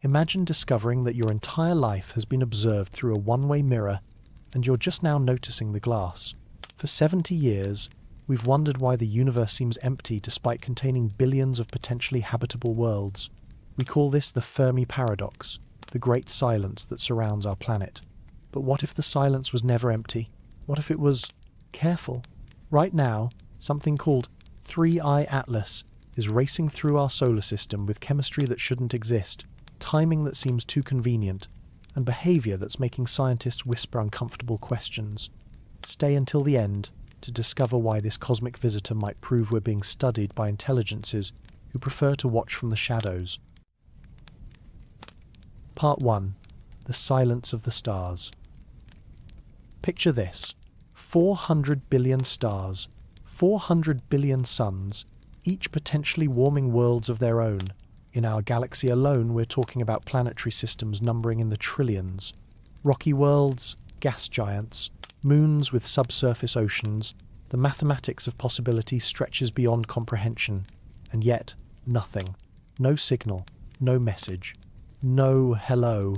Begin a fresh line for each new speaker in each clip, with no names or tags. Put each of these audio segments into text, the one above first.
Imagine discovering that your entire life has been observed through a one-way mirror and you're just now noticing the glass. For 70 years, we've wondered why the universe seems empty despite containing billions of potentially habitable worlds. We call this the Fermi Paradox, the great silence that surrounds our planet. But what if the silence was never empty? What if it was careful? Right now, something called 3-Eye Atlas is racing through our solar system with chemistry that shouldn't exist, timing that seems too convenient, and behavior that's making scientists whisper uncomfortable questions. Stay until the end to discover why this cosmic visitor might prove we're being studied by intelligences who prefer to watch from the shadows. Part 1. The Silence of the Stars. Picture this. 400 billion stars, 400 billion suns, each potentially warming worlds of their own. In our galaxy alone, we're talking about planetary systems numbering in the trillions. Rocky worlds, gas giants, moons with subsurface oceans. The mathematics of possibility stretches beyond comprehension. And yet, nothing. No signal, no message, no hello,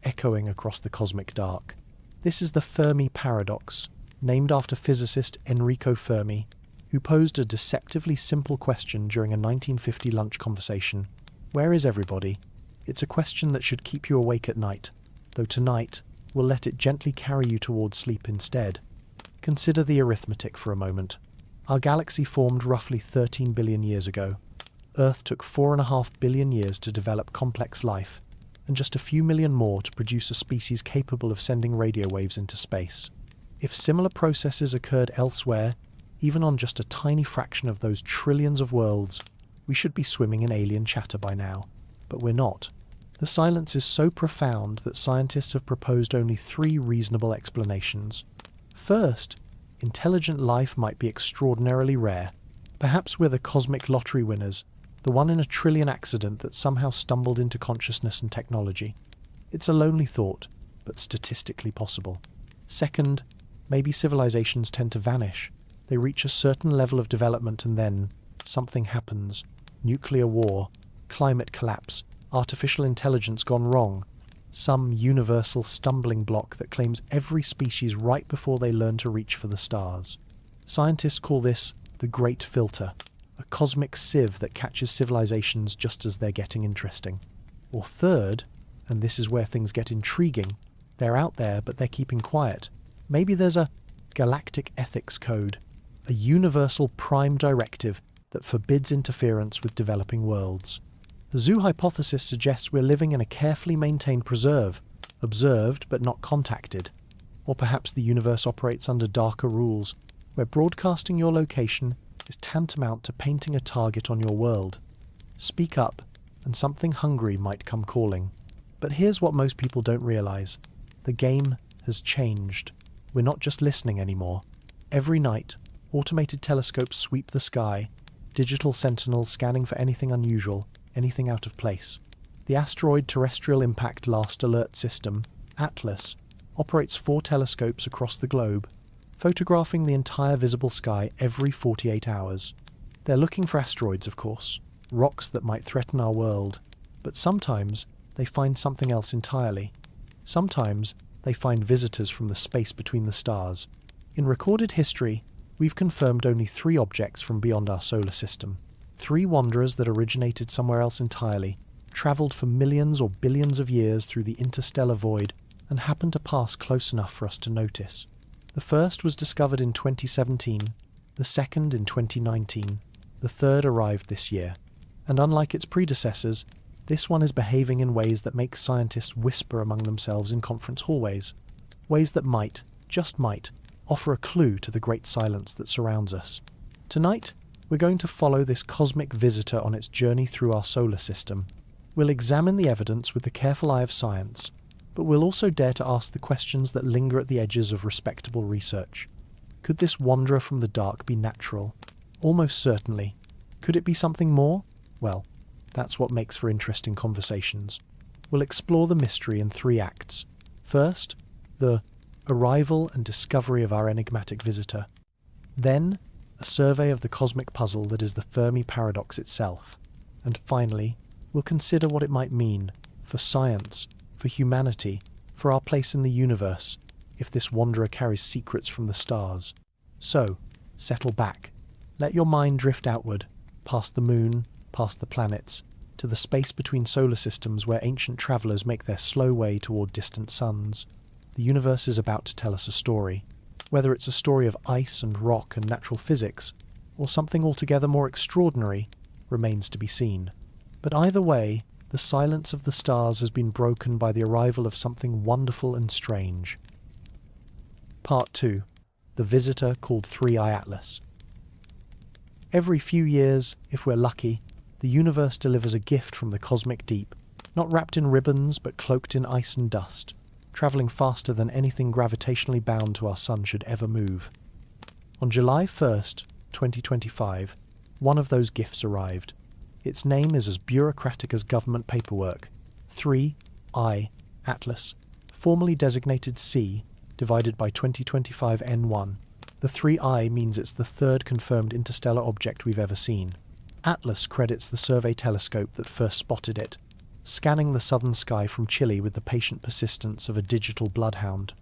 echoing across the cosmic dark. This is the Fermi Paradox, named after physicist Enrico Fermi, who posed a deceptively simple question during a 1950 lunch conversation. Where is everybody? It's a question that should keep you awake at night, though tonight we'll let it gently carry you towards sleep instead. Consider the arithmetic for a moment. Our galaxy formed roughly 13 billion years ago. Earth took 4.5 billion years to develop complex life, and just a few million more to produce a species capable of sending radio waves into space. If similar processes occurred elsewhere, even on just a tiny fraction of those trillions of worlds, we should be swimming in alien chatter by now. But we're not. The silence is so profound that scientists have proposed only 3 reasonable explanations. First, intelligent life might be extraordinarily rare. Perhaps we're the cosmic lottery winners, the one in a trillion accident that somehow stumbled into consciousness and technology. It's a lonely thought, but statistically possible. Second, maybe civilizations tend to vanish. They reach a certain level of development and then something happens. Nuclear war, climate collapse, artificial intelligence gone wrong. Some universal stumbling block that claims every species right before they learn to reach for the stars. Scientists call this the Great Filter, a cosmic sieve that catches civilizations just as they're getting interesting. Or third, and this is where things get intriguing, they're out there but they're keeping quiet. Maybe there's a galactic ethics code, a universal prime directive that forbids interference with developing worlds. The zoo hypothesis suggests we're living in a carefully maintained preserve, observed but not contacted. Or perhaps the universe operates under darker rules, where broadcasting your location is tantamount to painting a target on your world. Speak up, and something hungry might come calling. But here's what most people don't realize. The game has changed. We're not just listening anymore. Every night, automated telescopes sweep the sky, digital sentinels scanning for anything unusual, anything out of place. The Asteroid Terrestrial Impact Last Alert System, ATLAS, operates 4 telescopes across the globe, photographing the entire visible sky every 48 hours. They're looking for asteroids, of course, rocks that might threaten our world, but sometimes they find something else entirely. Sometimes they find visitors from the space between the stars. In recorded history, we've confirmed only 3 objects from beyond our solar system. 3 wanderers that originated somewhere else entirely, travelled for millions or billions of years through the interstellar void, and happened to pass close enough for us to notice. The first was discovered in 2017, the second in 2019, the third arrived this year. And unlike its predecessors, this one is behaving in ways that make scientists whisper among themselves in conference hallways. Ways that might, just might, offer a clue to the great silence that surrounds us. Tonight, we're going to follow this cosmic visitor on its journey through our solar system. We'll examine the evidence with the careful eye of science, but we'll also dare to ask the questions that linger at the edges of respectable research. Could this wanderer from the dark be natural? Almost certainly. Could it be something more? Well, that's what makes for interesting conversations. We'll explore the mystery in 3 acts. First, the arrival and discovery of our enigmatic visitor. Then, a survey of the cosmic puzzle that is the Fermi Paradox itself. And finally, we'll consider what it might mean for science, for humanity, for our place in the universe, if this wanderer carries secrets from the stars. So, settle back. Let your mind drift outward, past the moon, past the planets, to the space between solar systems where ancient travellers make their slow way toward distant suns. The universe is about to tell us a story. Whether it's a story of ice and rock and natural physics, or something altogether more extraordinary, remains to be seen. But either way, the silence of the stars has been broken by the arrival of something wonderful and strange. Part 2. The visitor called 3-Eye Atlas. Every few years, if we're lucky, the universe delivers a gift from the cosmic deep, not wrapped in ribbons but cloaked in ice and dust, travelling faster than anything gravitationally bound to our sun should ever move. On July 1st, 2025, one of those gifts arrived. Its name is as bureaucratic as government paperwork: 3-Eye Atlas, formally designated C, divided by 2025 N1. The 3-Eye means it's the third confirmed interstellar object we've ever seen. Atlas credits the survey telescope that first spotted it, scanning the southern sky from Chile with the patient persistence of a digital bloodhound.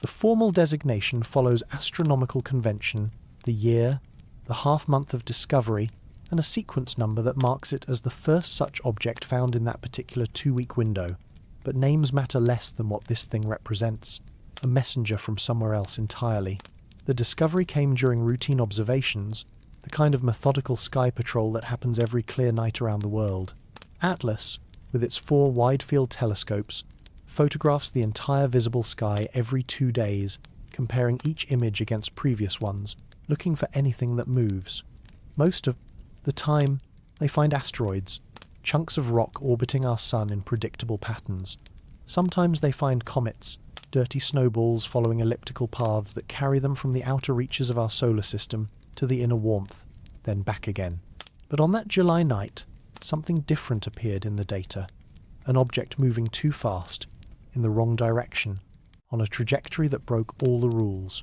The formal designation follows astronomical convention, the year, the half-month of discovery, and a sequence number that marks it as the first such object found in that particular 2-week window. But names matter less than what this thing represents: a messenger from somewhere else entirely. The discovery came during routine observations, the kind of methodical sky patrol that happens every clear night around the world. Atlas, with its 4 wide-field telescopes, photographs the entire visible sky every 2 days, comparing each image against previous ones, looking for anything that moves. Most of the time, they find asteroids, chunks of rock orbiting our sun in predictable patterns. Sometimes they find comets, dirty snowballs following elliptical paths that carry them from the outer reaches of our solar system to the inner warmth, then back again. But on that July night, something different appeared in the data. An object moving too fast, in the wrong direction, on a trajectory that broke all the rules.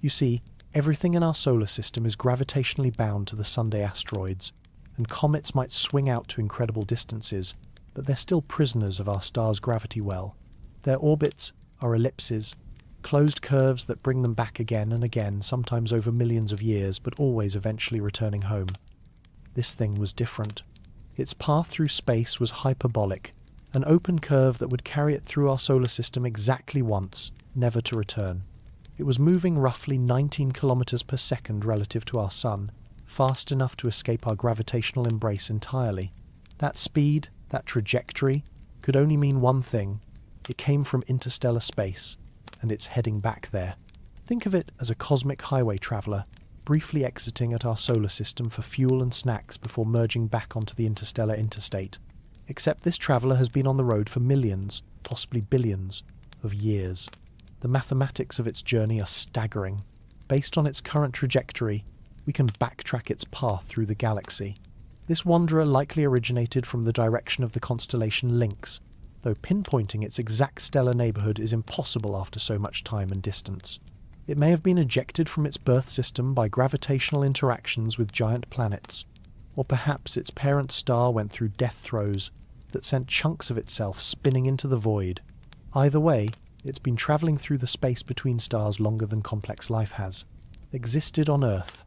You see, everything in our solar system is gravitationally bound to the Sunday asteroids, and comets might swing out to incredible distances, but they're still prisoners of our star's gravity well. Their orbits are ellipses, closed curves that bring them back again and again, sometimes over millions of years, but always eventually returning home. This thing was different. Its path through space was hyperbolic, an open curve that would carry it through our solar system exactly once, never to return. It was moving roughly 19 kilometers per second relative to our sun, fast enough to escape our gravitational embrace entirely. That speed, that trajectory, could only mean one thing: it came from interstellar space, and it's heading back there. Think of it as a cosmic highway traveller, briefly exiting at our solar system for fuel and snacks before merging back onto the interstellar interstate. Except this traveller has been on the road for millions, possibly billions, of years. The mathematics of its journey are staggering. Based on its current trajectory, we can backtrack its path through the galaxy. This wanderer likely originated from the direction of the constellation Lynx, though pinpointing its exact stellar neighbourhood is impossible after so much time and distance. It may have been ejected from its birth system by gravitational interactions with giant planets, or perhaps its parent star went through death throes that sent chunks of itself spinning into the void. Either way, it's been travelling through the space between stars longer than complex life has. Existed on Earth.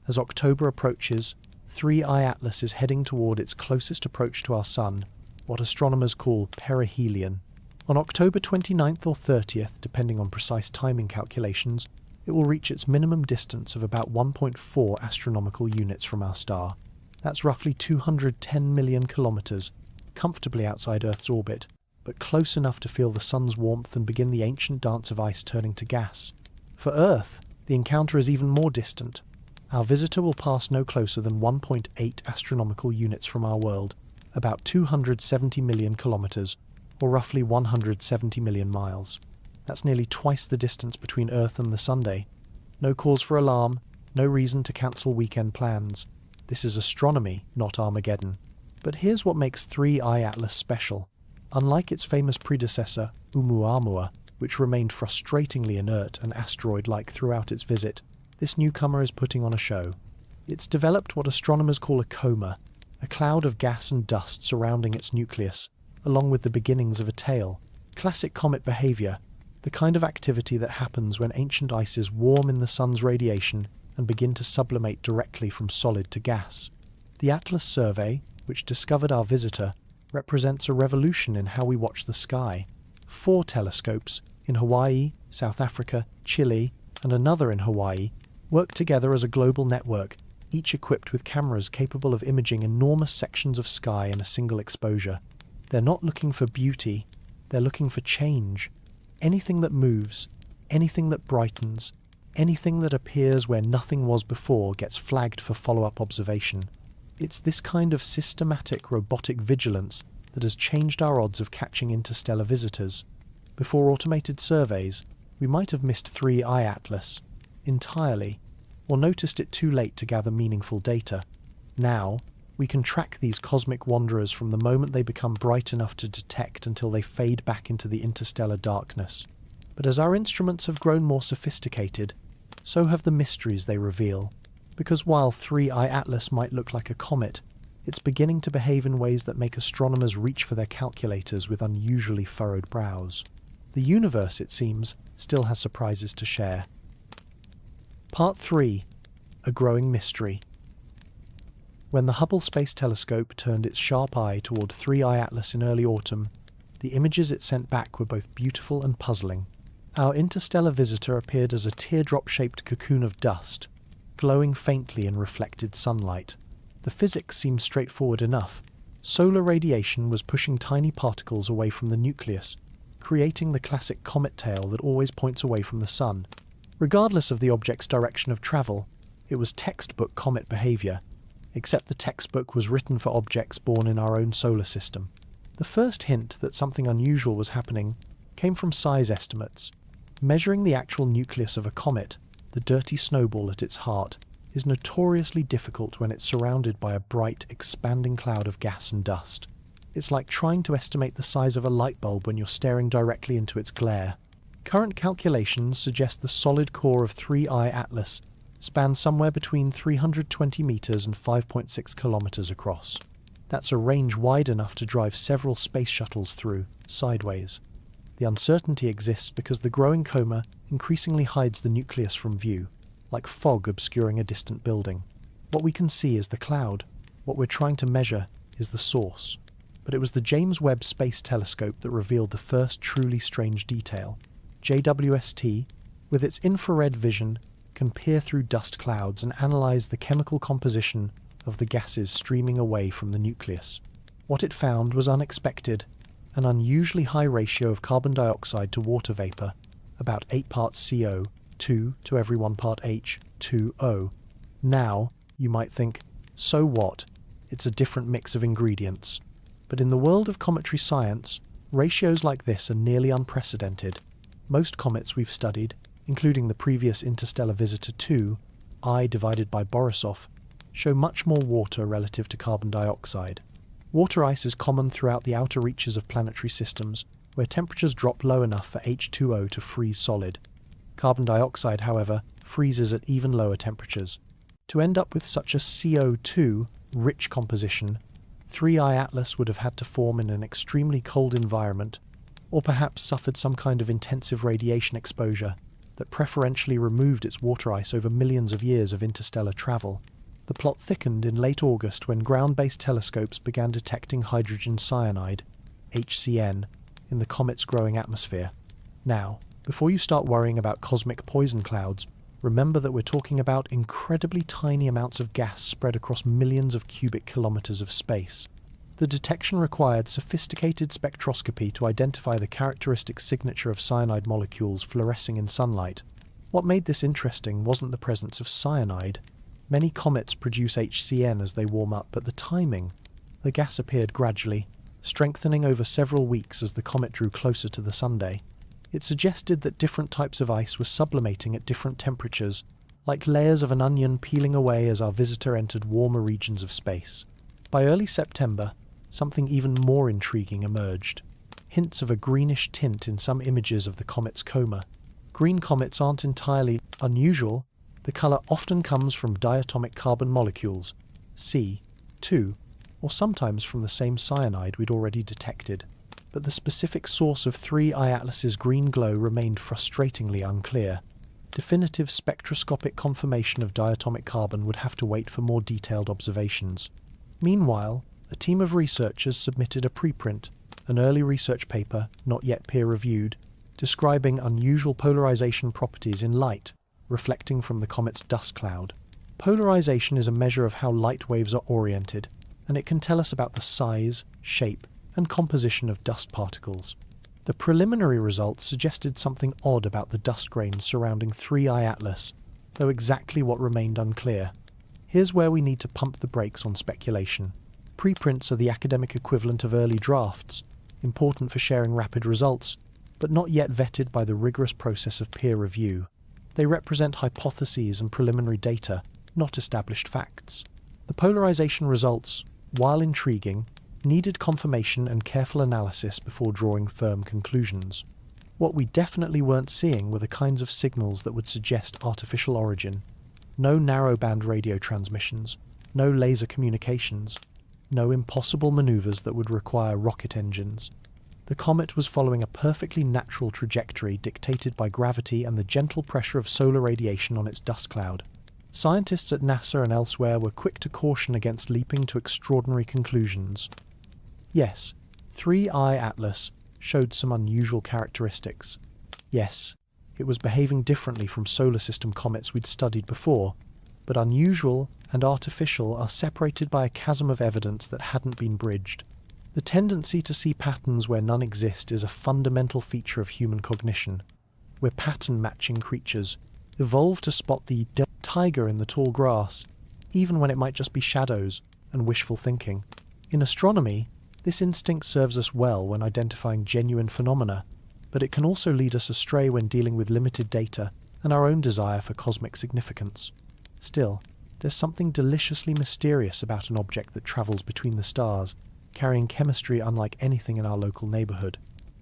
As October approaches, 3-Eye Atlas is heading toward its closest approach to our Sun, what astronomers call perihelion. On October 29th or 30th, depending on precise timing calculations, it will reach its minimum distance of about 1.4 astronomical units from our star. That's roughly 210 million kilometres, comfortably outside Earth's orbit, but close enough to feel the sun's warmth and begin the ancient dance of ice turning to gas. For Earth, the encounter is even more distant. Our visitor will pass no closer than 1.8 astronomical units from our world, about 270 million kilometres, or roughly 170 million miles. That's nearly twice the distance between Earth and the Sunday. No cause for alarm, no reason to cancel weekend plans. This is astronomy, not Armageddon. But here's what makes 3-Eye Atlas special. Unlike its famous predecessor, Oumuamua, which remained frustratingly inert and asteroid-like throughout its visit, this newcomer is putting on a show. It's developed what astronomers call a coma, a cloud of gas and dust surrounding its nucleus, along with the beginnings of a tail. Classic comet behavior, the kind of activity that happens when ancient ices warm in the sun's radiation and begin to sublimate directly from solid to gas. The Atlas survey, which discovered our visitor, represents a revolution in how we watch the sky. 4 telescopes, in Hawaii, South Africa, Chile, and another in Hawaii, work together as a global network, each equipped with cameras capable of imaging enormous sections of sky in a single exposure. They're not looking for beauty, they're looking for change. Anything that moves, anything that brightens, anything that appears where nothing was before gets flagged for follow-up observation. It's this kind of systematic robotic vigilance that has changed our odds of catching interstellar visitors. Before automated surveys, we might have missed 3I Atlas entirely, or noticed it too late to gather meaningful data. Now, we can track these cosmic wanderers from the moment they become bright enough to detect until they fade back into the interstellar darkness. But as our instruments have grown more sophisticated, so have the mysteries they reveal. Because while 3I Atlas might look like a comet, it's beginning to behave in ways that make astronomers reach for their calculators with unusually furrowed brows. The universe, it seems, still has surprises to share. Part 3. A Growing Mystery. When the Hubble Space Telescope turned its sharp eye toward 3I Atlas in early autumn, the images it sent back were both beautiful and puzzling. Our interstellar visitor appeared as a teardrop-shaped cocoon of dust, glowing faintly in reflected sunlight. The physics seemed straightforward enough. Solar radiation was pushing tiny particles away from the nucleus, creating the classic comet tail that always points away from the sun. Regardless of the object's direction of travel, it was textbook comet behavior, except the textbook was written for objects born in our own solar system. The first hint that something unusual was happening came from size estimates. Measuring the actual nucleus of a comet, the dirty snowball at its heart, is notoriously difficult when it's surrounded by a bright, expanding cloud of gas and dust. It's like trying to estimate the size of a light bulb when you're staring directly into its glare. Current calculations suggest the solid core of 3I Atlas spans somewhere between 320 meters and 5.6 kilometers across. That's a range wide enough to drive several space shuttles through, sideways. The uncertainty exists because the growing coma increasingly hides the nucleus from view, like fog obscuring a distant building. What we can see is the cloud. What we're trying to measure is the source. But it was the James Webb Space Telescope that revealed the first truly strange detail. JWST, with its infrared vision, can peer through dust clouds and analyze the chemical composition of the gases streaming away from the nucleus. What it found was unexpected: an unusually high ratio of carbon dioxide to water vapor, about 8 parts CO, 2 to every 1 part H, 2O. Now, you might think, so what? It's a different mix of ingredients. But in the world of cometary science, ratios like this are nearly unprecedented. Most comets we've studied, including the previous interstellar visitor 2, I divided by Borisov, show much more water relative to carbon dioxide. Water ice is common throughout the outer reaches of planetary systems, where temperatures drop low enough for H2O to freeze solid. Carbon dioxide, however, freezes at even lower temperatures. To end up with such a CO2-rich composition, 3I Atlas would have had to form in an extremely cold environment, or perhaps suffered some kind of intensive radiation exposure that preferentially removed its water ice over millions of years of interstellar travel. The plot thickened in late August when ground-based telescopes began detecting hydrogen cyanide, HCN, in the comet's growing atmosphere. Now, before you start worrying about cosmic poison clouds, remember that we're talking about incredibly tiny amounts of gas spread across millions of cubic kilometers of space. The detection required sophisticated spectroscopy to identify the characteristic signature of cyanide molecules fluorescing in sunlight. What made this interesting wasn't the presence of cyanide. Many comets produce HCN as they warm up, but the timing. The gas appeared gradually, strengthening over several weeks as the comet drew closer to the sunday. It suggested that different types of ice were sublimating at different temperatures, like layers of an onion peeling away as our visitor entered warmer regions of space. By early September, something even more intriguing emerged. Hints of a greenish tint in some images of the comet's coma. Green comets aren't entirely unusual. The color often comes from diatomic carbon molecules, C2, or sometimes from the same cyanide we'd already detected. But the specific source of 3I Atlas's green glow remained frustratingly unclear. Definitive spectroscopic confirmation of diatomic carbon would have to wait for more detailed observations. Meanwhile, a team of researchers submitted a preprint, an early research paper, not yet peer-reviewed, describing unusual polarization properties in light, reflecting from the comet's dust cloud. Polarization is a measure of how light waves are oriented, and it can tell us about the size, shape, and composition of dust particles. The preliminary results suggested something odd about the dust grains surrounding 3I Atlas, though exactly what remained unclear. Here's where we need to pump the brakes on speculation. Preprints are the academic equivalent of early drafts, important for sharing rapid results, but not yet vetted by the rigorous process of peer review. They represent hypotheses and preliminary data, not established facts. The polarization results, while intriguing, needed confirmation and careful analysis before drawing firm conclusions. What we definitely weren't seeing were the kinds of signals that would suggest artificial origin. No narrowband radio transmissions, no laser communications, no impossible maneuvers that would require rocket engines. The comet was following a perfectly natural trajectory dictated by gravity and the gentle pressure of solar radiation on its dust cloud. Scientists at NASA and elsewhere were quick to caution against leaping to extraordinary conclusions. Yes, 3I Atlas showed some unusual characteristics. Yes, it was behaving differently from solar system comets we'd studied before, but unusual and artificial are separated by a chasm of evidence that hadn't been bridged. The tendency to see patterns where none exist is a fundamental feature of human cognition. We're pattern-matching creatures, evolved to spot the tiger in the tall grass, even when it might just be shadows and wishful thinking. In astronomy, this instinct serves us well when identifying genuine phenomena, but it can also lead us astray when dealing with limited data and our own desire for cosmic significance. Still, there's something deliciously mysterious about an object that travels between the stars, carrying chemistry unlike anything in our local neighbourhood.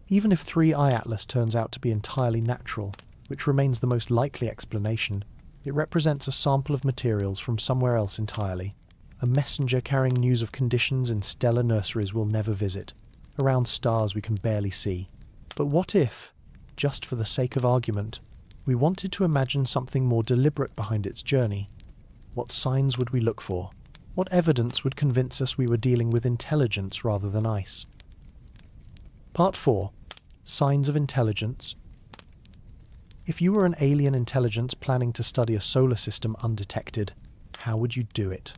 Even if 3I Atlas turns out to be entirely natural, which remains the most likely explanation, it represents a sample of materials from somewhere else entirely. A messenger carrying news of conditions in stellar nurseries we'll never visit, around stars we can barely see. But what if, just for the sake of argument, we wanted to imagine something more deliberate behind its journey? What signs would we look for? What evidence would convince us we were dealing with intelligence rather than ice? Part 4. Signs of Intelligence. If you were an alien intelligence planning to study a solar system undetected, how would you do it?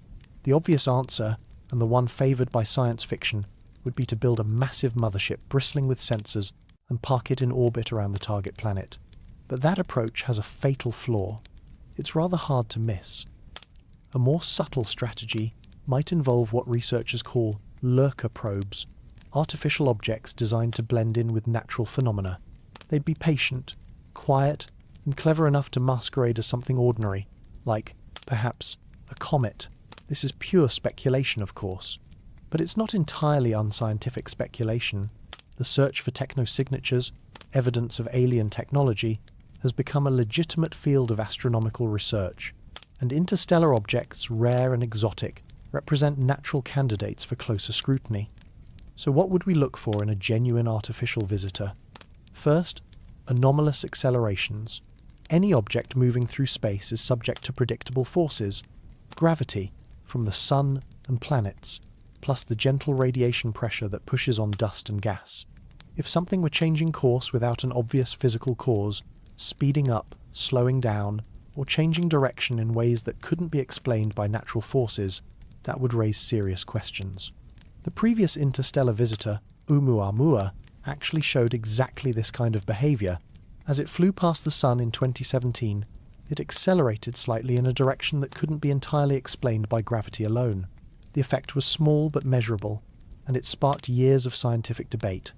The obvious answer, and the one favoured by science fiction, would be to build a massive mothership bristling with sensors and park it in orbit around the target planet. But that approach has a fatal flaw. It's rather hard to miss. A more subtle strategy might involve what researchers call lurker probes, artificial objects designed to blend in with natural phenomena. They'd be patient, quiet, and clever enough to masquerade as something ordinary, like, perhaps, a comet. This is pure speculation, of course. But it's not entirely unscientific speculation. The search for technosignatures, evidence of alien technology, has become a legitimate field of astronomical research, and interstellar objects, rare and exotic, represent natural candidates for closer scrutiny. So what would we look for in a genuine artificial visitor? First, anomalous accelerations. Any object moving through space is subject to predictable forces. Gravity, from the sun and planets, plus the gentle radiation pressure that pushes on dust and gas. If something were changing course without an obvious physical cause, speeding up, slowing down, or changing direction in ways that couldn't be explained by natural forces, that would raise serious questions. The previous interstellar visitor, Oumuamua, actually showed exactly this kind of behaviour. As it flew past the sun in 2017, it accelerated slightly in a direction that couldn't be entirely explained by gravity alone. The effect was small but measurable, and it sparked years of scientific debate.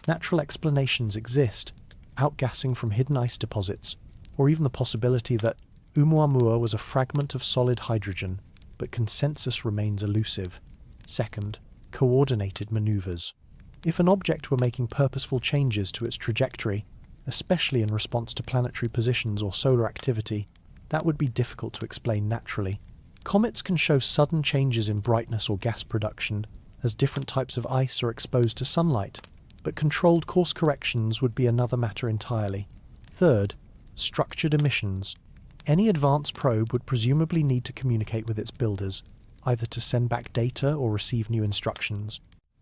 Natural explanations exist, outgassing from hidden ice deposits, or even the possibility that Oumuamua was a fragment of solid hydrogen, but consensus remains elusive. Second, coordinated maneuvers. If an object were making purposeful changes to its trajectory, especially in response to planetary positions or solar activity, that would be difficult to explain naturally. Comets can show sudden changes in brightness or gas production, as different types of ice are exposed to sunlight, but controlled course corrections would be another matter entirely. Third, structured emissions. Any advanced probe would presumably need to communicate with its builders, either to send back data or receive new instructions.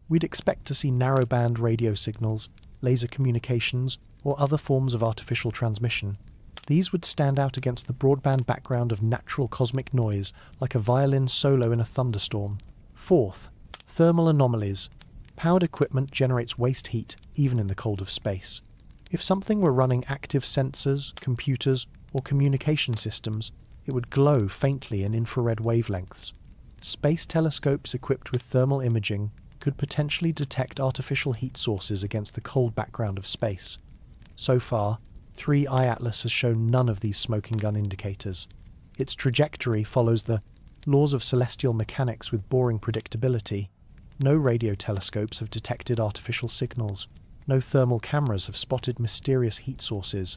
We'd expect to see narrowband radio signals, laser communications, or other forms of artificial transmission. These would stand out against the broadband background of natural cosmic noise, like a violin solo in a thunderstorm. Fourth, thermal anomalies. Powered equipment generates waste heat, even in the cold of space. If something were running active sensors, computers, or communication systems, it would glow faintly in infrared wavelengths. Space telescopes equipped with thermal imaging could potentially detect artificial heat sources against the cold background of space. So far, 3I Atlas has shown none of these smoking gun indicators. Its trajectory follows the laws of celestial mechanics with boring predictability. No radio telescopes have detected artificial signals. No thermal cameras have spotted mysterious heat sources.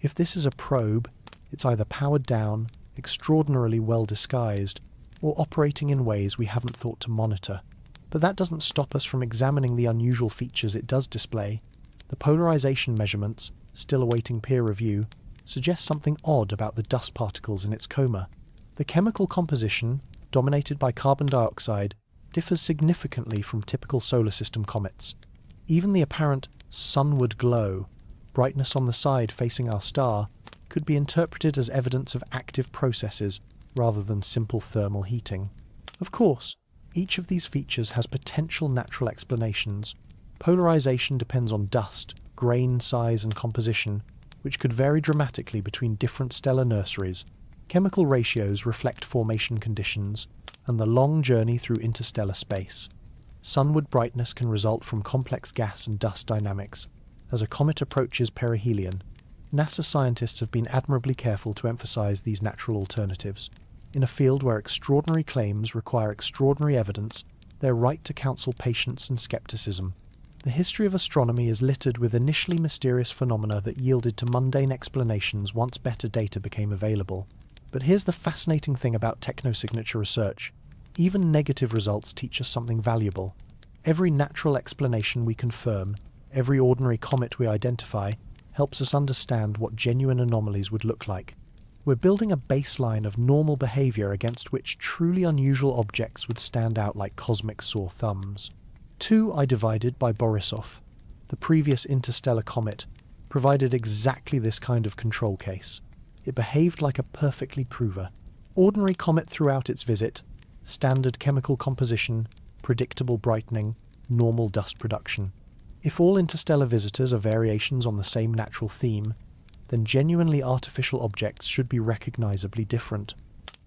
If this is a probe, it's either powered down, extraordinarily well disguised, or operating in ways we haven't thought to monitor. But that doesn't stop us from examining the unusual features it does display. The polarization measurements, still awaiting peer review, suggest something odd about the dust particles in its coma. The chemical composition, dominated by carbon dioxide, differs significantly from typical solar system comets. Even the apparent sunward glow, brightness on the side facing our star, could be interpreted as evidence of active processes rather than simple thermal heating. Of course, each of these features has potential natural explanations. Polarization depends on dust, grain size and composition, which could vary dramatically between different stellar nurseries. Chemical ratios reflect formation conditions and the long journey through interstellar space. Sunward brightness can result from complex gas and dust dynamics. As a comet approaches perihelion, NASA scientists have been admirably careful to emphasize these natural alternatives. In a field where extraordinary claims require extraordinary evidence, they're right to counsel patience and skepticism. The history of astronomy is littered with initially mysterious phenomena that yielded to mundane explanations once better data became available. But here's the fascinating thing about technosignature research. Even negative results teach us something valuable. Every natural explanation we confirm, every ordinary comet we identify, helps us understand what genuine anomalies would look like. We're building a baseline of normal behavior against which truly unusual objects would stand out like cosmic sore thumbs. 2I divided by Borisov, the previous interstellar comet, provided exactly this kind of control case. It behaved like a perfectly prover. Ordinary comet throughout its visit, standard chemical composition, predictable brightening, normal dust production. If all interstellar visitors are variations on the same natural theme, then genuinely artificial objects should be recognizably different.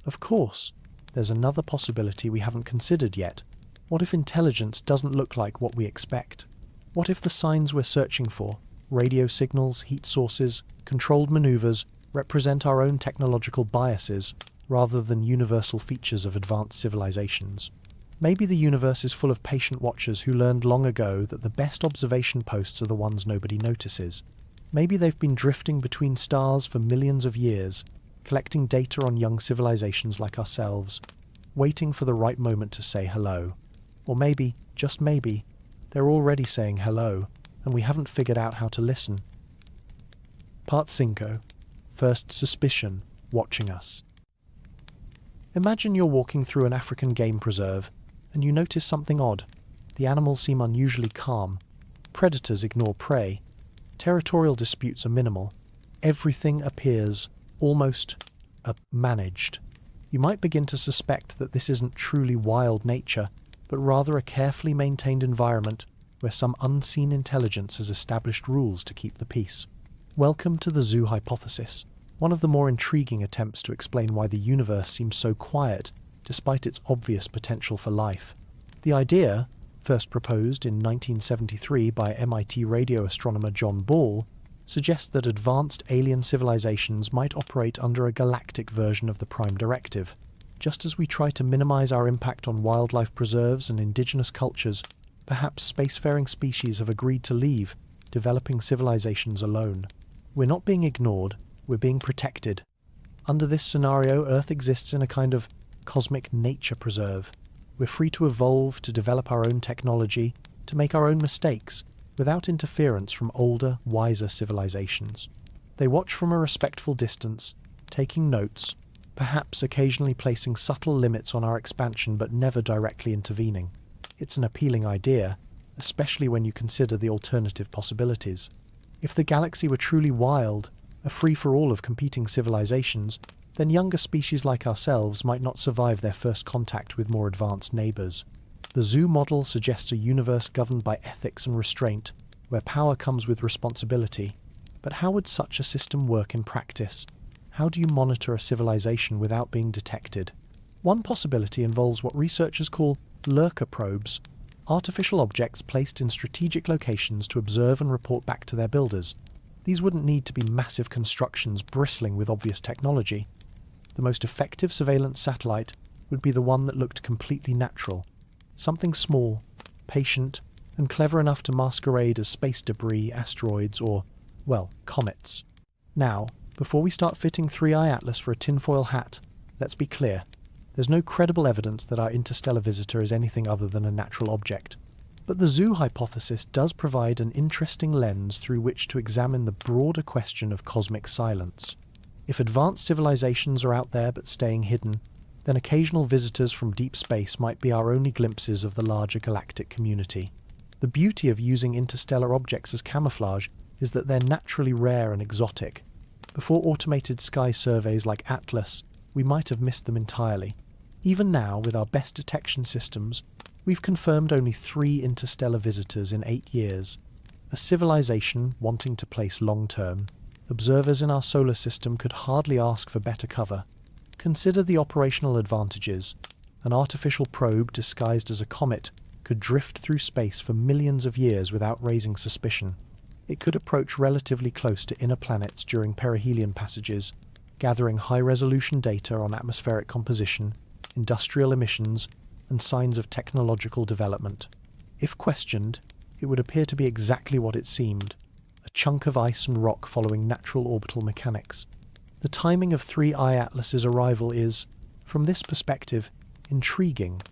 Of course, there's another possibility we haven't considered yet. What if intelligence doesn't look like what we expect? What if the signs we're searching for, radio signals, heat sources, controlled maneuvers, represent our own technological biases rather than universal features of advanced civilizations? Maybe the universe is full of patient watchers who learned long ago that the best observation posts are the ones nobody notices. Maybe they've been drifting between stars for millions of years, collecting data on young civilizations like ourselves, waiting for the right moment to say hello. Or maybe, just maybe, they're already saying hello, and we haven't figured out how to listen. Part 5. First suspicion, watching us. Imagine you're walking through an African game preserve, and you notice something odd. The animals seem unusually calm. Predators ignore prey. Territorial disputes are minimal. Everything appears almost managed. You might begin to suspect that this isn't truly wild nature, but rather a carefully maintained environment where some unseen intelligence has established rules to keep the peace. Welcome to the zoo hypothesis, one of the more intriguing attempts to explain why the universe seems so quiet despite its obvious potential for life. The idea, first proposed in 1973 by MIT radio astronomer John Ball, suggests that advanced alien civilizations might operate under a galactic version of the Prime Directive. Just as we try to minimize our impact on wildlife preserves and indigenous cultures, perhaps spacefaring species have agreed to leave, developing civilizations alone. We're not being ignored, we're being protected. Under this scenario, Earth exists in a kind of cosmic nature preserve. We're free to evolve, to develop our own technology, to make our own mistakes, without interference from older, wiser civilizations. They watch from a respectful distance, taking notes, perhaps occasionally placing subtle limits on our expansion but never directly intervening. It's an appealing idea, especially when you consider the alternative possibilities. If the galaxy were truly wild, a free-for-all of competing civilizations, then younger species like ourselves might not survive their first contact with more advanced neighbors. The zoo model suggests a universe governed by ethics and restraint, where power comes with responsibility. But how would such a system work in practice? How do you monitor a civilization without being detected? One possibility involves what researchers call lurker probes, artificial objects placed in strategic locations to observe and report back to their builders. These wouldn't need to be massive constructions bristling with obvious technology. The most effective surveillance satellite would be the one that looked completely natural, something small, patient, and clever enough to masquerade as space debris, asteroids, or, well, comets. Now, before we start fitting 3i Atlas for a tinfoil hat, let's be clear. There's no credible evidence that our interstellar visitor is anything other than a natural object. But the zoo hypothesis does provide an interesting lens through which to examine the broader question of cosmic silence. If advanced civilizations are out there but staying hidden, then occasional visitors from deep space might be our only glimpses of the larger galactic community. The beauty of using interstellar objects as camouflage is that they're naturally rare and exotic. Before automated sky surveys like Atlas, we might have missed them entirely. Even now, with our best detection systems, we've confirmed only 3 interstellar visitors in 8 years. A civilization wanting to place long-term, observers in our solar system could hardly ask for better cover. Consider the operational advantages. An artificial probe disguised as a comet could drift through space for millions of years without raising suspicion. It could approach relatively close to inner planets during perihelion passages, gathering high-resolution data on atmospheric composition, industrial emissions, and signs of technological development. If questioned, it would appear to be exactly what it seemed, a chunk of ice and rock following natural orbital mechanics. The timing of 3i Atlas's arrival is, from this perspective, intriguing.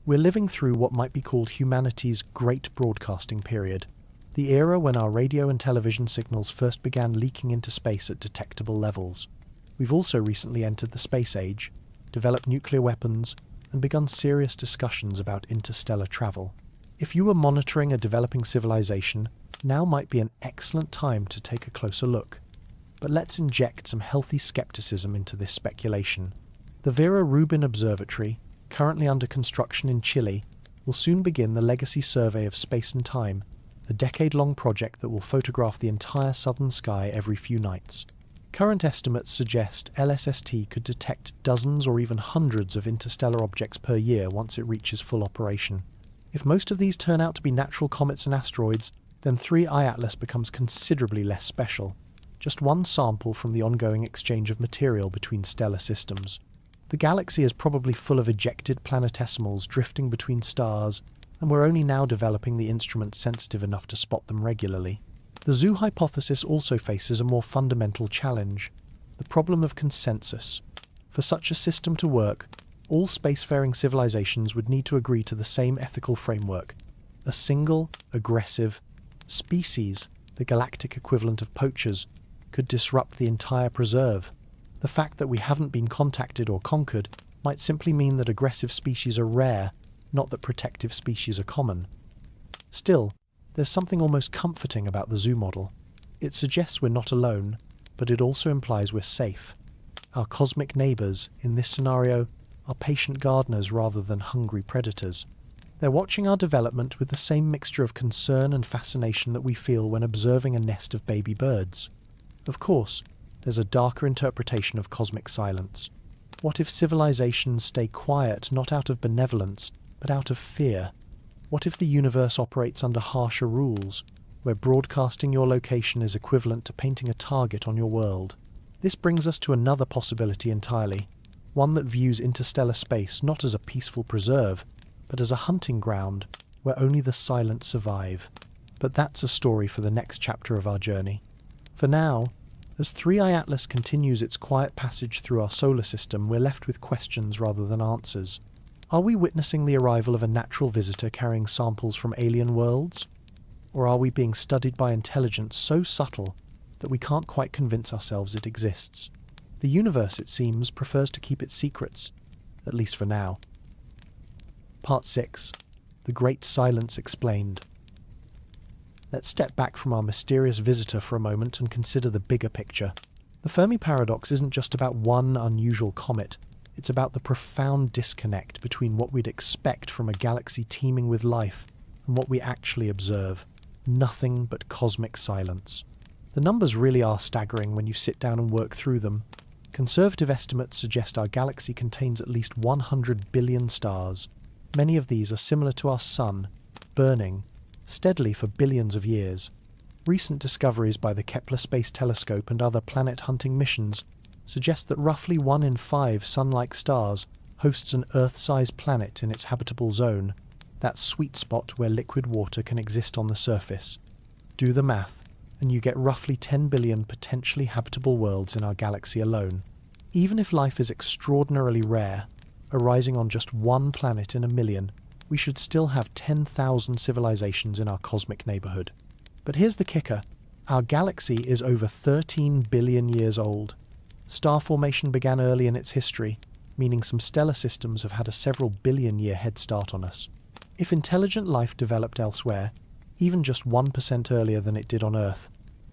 We're living through what might be called humanity's great broadcasting period, the era when our radio and television signals first began leaking into space at detectable levels. We've also recently entered the space age, developed nuclear weapons, and begun serious discussions about interstellar travel. If you were monitoring a developing civilization, now might be an excellent time to take a closer look. But let's inject some healthy skepticism into this speculation. The Vera Rubin Observatory, currently under construction in Chile, will soon begin the Legacy Survey of Space and Time, a decade-long project that will photograph the entire southern sky every few nights. Current estimates suggest LSST could detect dozens or even hundreds of interstellar objects per year once it reaches full operation. If most of these turn out to be natural comets and asteroids, then 3i Atlas becomes considerably less special, just one sample from the ongoing exchange of material between stellar systems. The galaxy is probably full of ejected planetesimals drifting between stars, and we're only now developing the instruments sensitive enough to spot them regularly. The zoo hypothesis also faces a more fundamental challenge, the problem of consensus. For such a system to work, all spacefaring civilizations would need to agree to the same ethical framework. A single, aggressive species, the galactic equivalent of poachers, could disrupt the entire preserve. The fact that we haven't been contacted or conquered might simply mean that aggressive species are rare, not that protective species are common. Still, there's something almost comforting about the zoo model. It suggests we're not alone, but it also implies we're safe. Our cosmic neighbours, in this scenario, are patient gardeners rather than hungry predators. They're watching our development with the same mixture of concern and fascination that we feel when observing a nest of baby birds. Of course, there's a darker interpretation of cosmic silence. What if civilizations stay quiet not out of benevolence, but out of fear? What if the universe operates under harsher rules, where broadcasting your location is equivalent to painting a target on your world? This brings us to another possibility entirely, one that views interstellar space not as a peaceful preserve, but as a hunting ground where only the silent survive. But that's a story for the next chapter of our journey. For now, as 3i Atlas continues its quiet passage through our solar system, we're left with questions rather than answers. Are we witnessing the arrival of a natural visitor carrying samples from alien worlds? Or are we being studied by intelligence so subtle that we can't quite convince ourselves it exists? The universe, it seems, prefers to keep its secrets, at least for now. Part 6. The Great Silence Explained. Let's step back from our mysterious visitor for a moment and consider the bigger picture. The Fermi Paradox isn't just about one unusual comet. It's about the profound disconnect between what we'd expect from a galaxy teeming with life and what we actually observe. Nothing but cosmic silence. The numbers really are staggering when you sit down and work through them. Conservative estimates suggest our galaxy contains at least 100 billion stars. Many of these are similar to our Sun, burning steadily for billions of years. Recent discoveries by the Kepler Space Telescope and other planet-hunting missions suggest that roughly 1 in 5 Sun-like stars hosts an Earth-sized planet in its habitable zone, that sweet spot where liquid water can exist on the surface. Do the math, and you get roughly 10 billion potentially habitable worlds in our galaxy alone. Even if life is extraordinarily rare, arising on just one planet in a million, we should still have 10,000 civilizations in our cosmic neighborhood. But here's the kicker. Our galaxy is over 13 billion years old. Star formation began early in its history, meaning some stellar systems have had a several billion-year head start on us. If intelligent life developed elsewhere, even just 1% earlier than it did on Earth,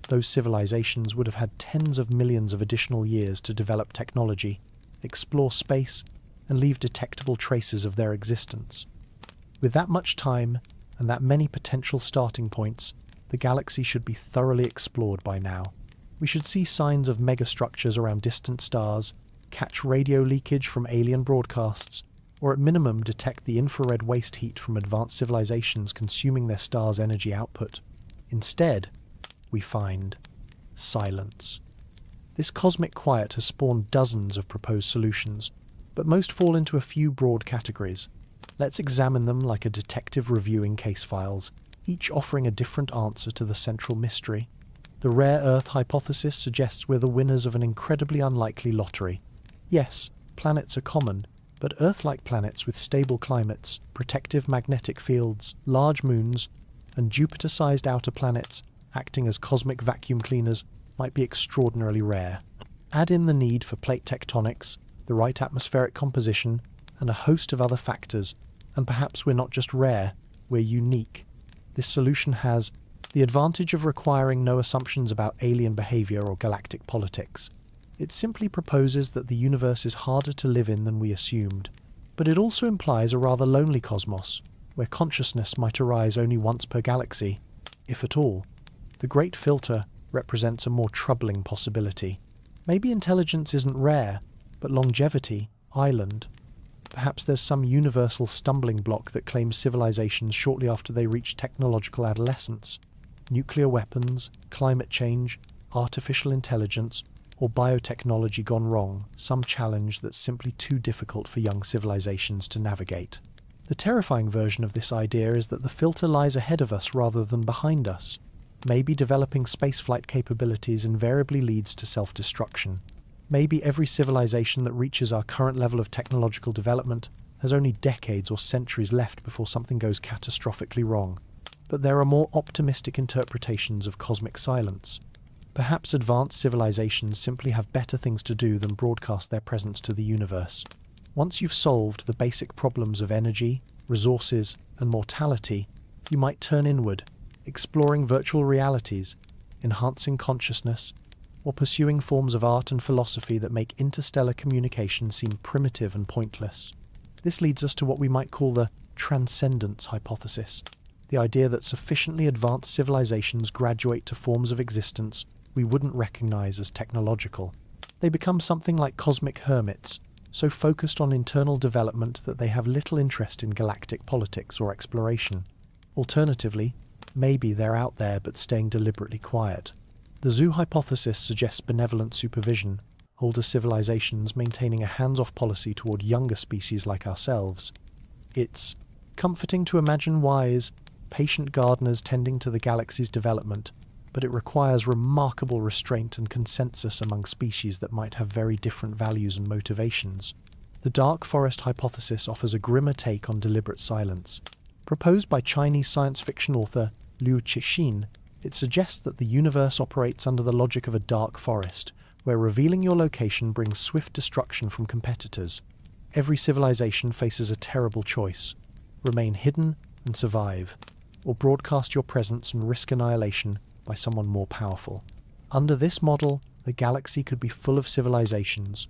those civilizations would have had tens of millions of additional years to develop technology, explore space, and leave detectable traces of their existence. With that much time, and that many potential starting points, the galaxy should be thoroughly explored by now. We should see signs of megastructures around distant stars, catch radio leakage from alien broadcasts, or at minimum detect the infrared waste heat from advanced civilizations consuming their star's energy output. Instead, we find silence. This cosmic quiet has spawned dozens of proposed solutions, but most fall into a few broad categories. Let's examine them like a detective reviewing case files, each offering a different answer to the central mystery. The rare Earth hypothesis suggests we're the winners of an incredibly unlikely lottery. Yes, planets are common, but Earth-like planets with stable climates, protective magnetic fields, large moons, and Jupiter-sized outer planets acting as cosmic vacuum cleaners might be extraordinarily rare. Add in the need for plate tectonics, the right atmospheric composition, and a host of other factors, and perhaps we're not just rare, we're unique. This solution has the advantage of requiring no assumptions about alien behavior or galactic politics. It simply proposes that the universe is harder to live in than we assumed, but it also implies a rather lonely cosmos, where consciousness might arise only once per galaxy, if at all. The Great Filter represents a more troubling possibility. Maybe intelligence isn't rare, but longevity, island. Perhaps there's some universal stumbling block that claims civilizations shortly after they reach technological adolescence. Nuclear weapons, climate change, artificial intelligence, or biotechnology gone wrong, some challenge that's simply too difficult for young civilizations to navigate. The terrifying version of this idea is that the filter lies ahead of us rather than behind us. Maybe developing spaceflight capabilities invariably leads to self-destruction. Maybe every civilization that reaches our current level of technological development has only decades or centuries left before something goes catastrophically wrong. But there are more optimistic interpretations of cosmic silence. Perhaps advanced civilizations simply have better things to do than broadcast their presence to the universe. Once you've solved the basic problems of energy, resources, and mortality, you might turn inward, exploring virtual realities, enhancing consciousness, or pursuing forms of art and philosophy that make interstellar communication seem primitive and pointless. This leads us to what we might call the transcendence hypothesis, the idea that sufficiently advanced civilizations graduate to forms of existence we wouldn't recognize as technological. They become something like cosmic hermits, so focused on internal development that they have little interest in galactic politics or exploration. Alternatively, maybe they're out there but staying deliberately quiet. The zoo hypothesis suggests benevolent supervision, older civilizations maintaining a hands-off policy toward younger species like ourselves. It's comforting to imagine wise, patient gardeners tending to the galaxy's development, but it requires remarkable restraint and consensus among species that might have very different values and motivations. The dark forest hypothesis offers a grimmer take on deliberate silence. Proposed by Chinese science fiction author Liu Cixin, it suggests that the universe operates under the logic of a dark forest, where revealing your location brings swift destruction from competitors. Every civilization faces a terrible choice: remain hidden and survive, or broadcast your presence and risk annihilation by someone more powerful. Under this model, the galaxy could be full of civilizations,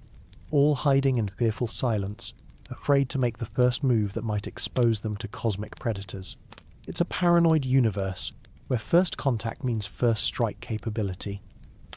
all hiding in fearful silence, afraid to make the first move that might expose them to cosmic predators. It's a paranoid universe, where first contact means first strike capability.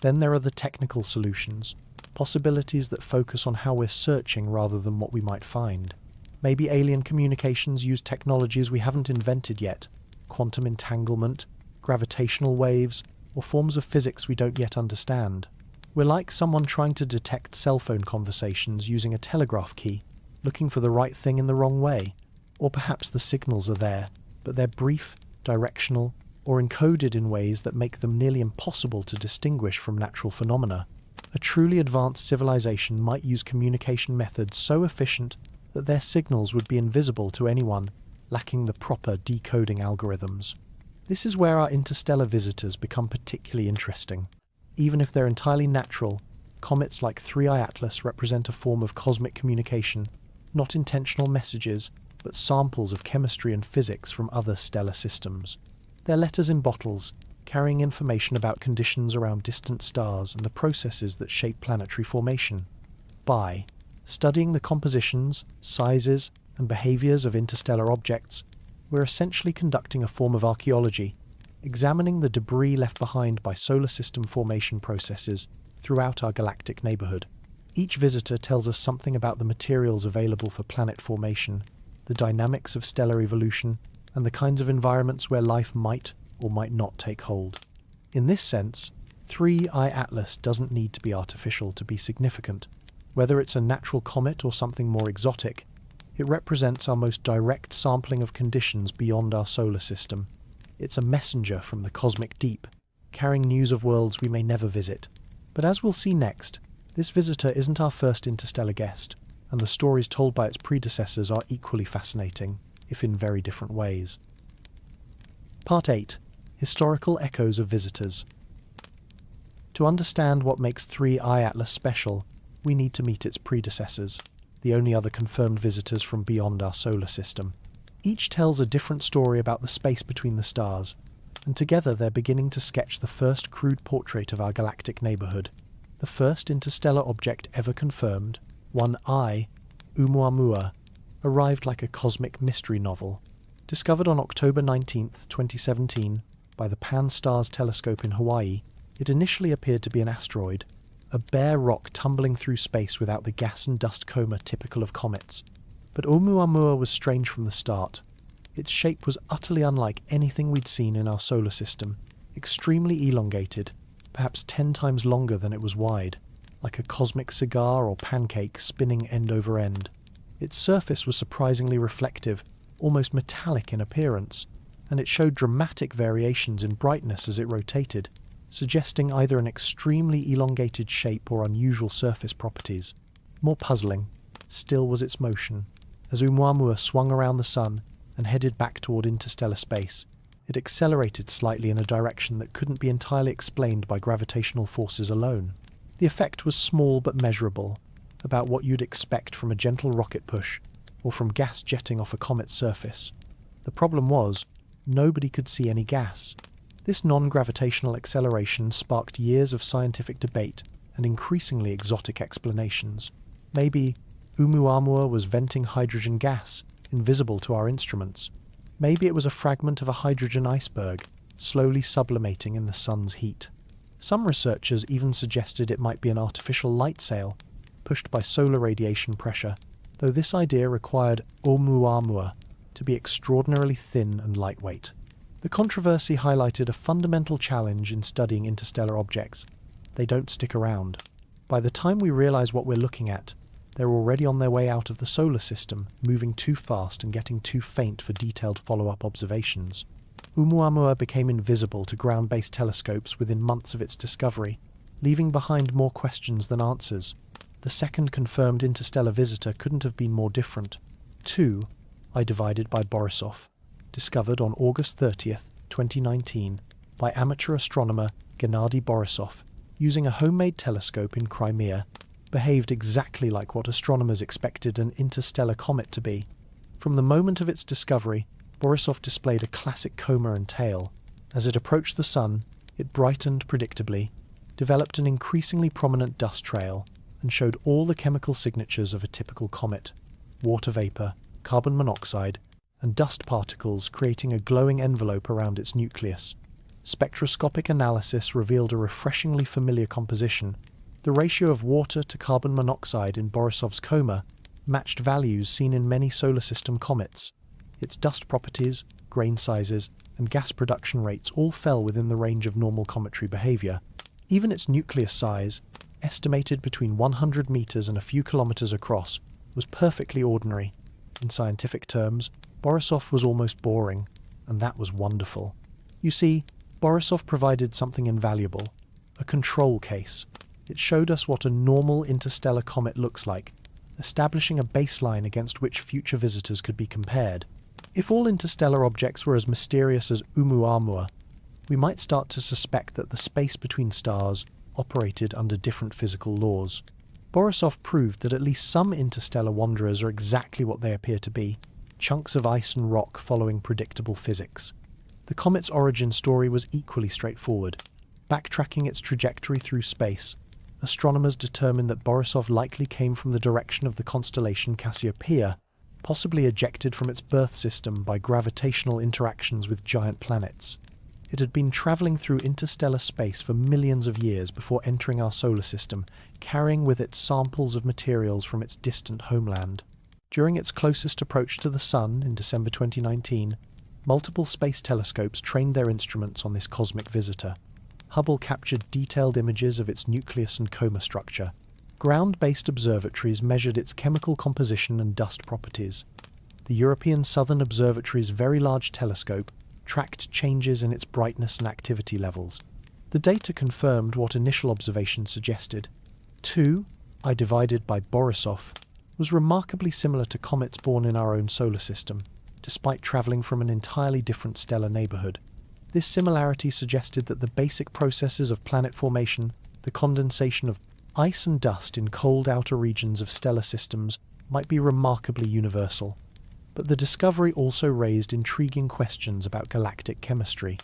Then there are the technical solutions, possibilities that focus on how we're searching rather than what we might find. Maybe alien communications use technologies we haven't invented yet, quantum entanglement, gravitational waves, or forms of physics we don't yet understand. We're like someone trying to detect cell phone conversations using a telegraph key, looking for the right thing in the wrong way. Or perhaps the signals are there, but they're brief, directional, or encoded in ways that make them nearly impossible to distinguish from natural phenomena. A truly advanced civilization might use communication methods so efficient that their signals would be invisible to anyone lacking the proper decoding algorithms. This is where our interstellar visitors become particularly interesting. Even if they're entirely natural, comets like 3I Atlas represent a form of cosmic communication, not intentional messages, but samples of chemistry and physics from other stellar systems. They're letters in bottles, carrying information about conditions around distant stars and the processes that shape planetary formation. By studying the compositions, sizes, and behaviors of interstellar objects, we're essentially conducting a form of archaeology, examining the debris left behind by solar system formation processes throughout our galactic neighborhood. Each visitor tells us something about the materials available for planet formation, the dynamics of stellar evolution, and the kinds of environments where life might or might not take hold. In this sense, 3I Atlas doesn't need to be artificial to be significant. Whether it's a natural comet or something more exotic, it represents our most direct sampling of conditions beyond our solar system. It's a messenger from the cosmic deep, carrying news of worlds we may never visit. But as we'll see next, this visitor isn't our first interstellar guest, and the stories told by its predecessors are equally fascinating, if in very different ways. Part 8. Historical Echoes of Visitors. To understand what makes 3I Atlas special, we need to meet its predecessors, the only other confirmed visitors from beyond our solar system. Each tells a different story about the space between the stars, and together they're beginning to sketch the first crude portrait of our galactic neighborhood. The first interstellar object ever confirmed, one I, Oumuamua, arrived like a cosmic mystery novel. Discovered on October 19, 2017, by the Pan-STARRS telescope in Hawaii, it initially appeared to be an asteroid, a bare rock tumbling through space without the gas and dust coma typical of comets. But Oumuamua was strange from the start. Its shape was utterly unlike anything we'd seen in our solar system, extremely elongated, perhaps 10 times longer than it was wide, like a cosmic cigar or pancake spinning end over end. Its surface was surprisingly reflective, almost metallic in appearance, and it showed dramatic variations in brightness as it rotated, suggesting either an extremely elongated shape or unusual surface properties. More puzzling still was its motion. As Oumuamua swung around the sun and headed back toward interstellar space, it accelerated slightly in a direction that couldn't be entirely explained by gravitational forces alone. The effect was small but measurable, about what you'd expect from a gentle rocket push or from gas jetting off a comet's surface. The problem was, nobody could see any gas. This non-gravitational acceleration sparked years of scientific debate and increasingly exotic explanations. Maybe Oumuamua was venting hydrogen gas, invisible to our instruments. Maybe it was a fragment of a hydrogen iceberg, slowly sublimating in the sun's heat. Some researchers even suggested it might be an artificial light sail, pushed by solar radiation pressure, though this idea required Oumuamua to be extraordinarily thin and lightweight. The controversy highlighted a fundamental challenge in studying interstellar objects. They don't stick around. By the time we realize what we're looking at, they're already on their way out of the solar system, moving too fast and getting too faint for detailed follow-up observations. Oumuamua became invisible to ground-based telescopes within months of its discovery, leaving behind more questions than answers. The second confirmed interstellar visitor couldn't have been more different. 2. I divided by Borisov, discovered on August 30th, 2019, by amateur astronomer Gennady Borisov, using a homemade telescope in Crimea, behaved exactly like what astronomers expected an interstellar comet to be. From the moment of its discovery, Borisov displayed a classic coma and tail. As it approached the Sun, it brightened predictably, developed an increasingly prominent dust trail, and showed all the chemical signatures of a typical comet: water vapor, carbon monoxide, and dust particles creating a glowing envelope around its nucleus. Spectroscopic analysis revealed a refreshingly familiar composition. The ratio of water to carbon monoxide in Borisov's coma matched values seen in many solar system comets. Its dust properties, grain sizes, and gas production rates all fell within the range of normal cometary behavior. Even its nucleus size, estimated between 100 meters and a few kilometers across, was perfectly ordinary. In scientific terms, Borisov was almost boring, and that was wonderful. You see, Borisov provided something invaluable: a control case. It showed us what a normal interstellar comet looks like, establishing a baseline against which future visitors could be compared. If all interstellar objects were as mysterious as oumuamua, we might start to suspect that the space between stars operated under different physical laws. Borisov proved that at least some interstellar wanderers are exactly what they appear to be: chunks of ice and rock following predictable physics. The comet's origin story was equally straightforward. Backtracking its trajectory through space, astronomers determined that Borisov likely came from the direction of the constellation Cassiopeia, possibly ejected from its birth system by gravitational interactions with giant planets. It had been travelling through interstellar space for millions of years before entering our solar system, carrying with it samples of materials from its distant homeland. During its closest approach to the Sun in December 2019, multiple space telescopes trained their instruments on this cosmic visitor. Hubble captured detailed images of its nucleus and coma structure. Ground-based observatories measured its chemical composition and dust properties. The European Southern Observatory's Very Large Telescope tracked changes in its brightness and activity levels. The data confirmed what initial observations suggested. 2, I divided by Borisov, was remarkably similar to comets born in our own solar system, despite travelling from an entirely different stellar neighbourhood. This similarity suggested that the basic processes of planet formation, the condensation of ice and dust in cold outer regions of stellar systems, might be remarkably universal. But the discovery also raised intriguing questions about galactic chemistry.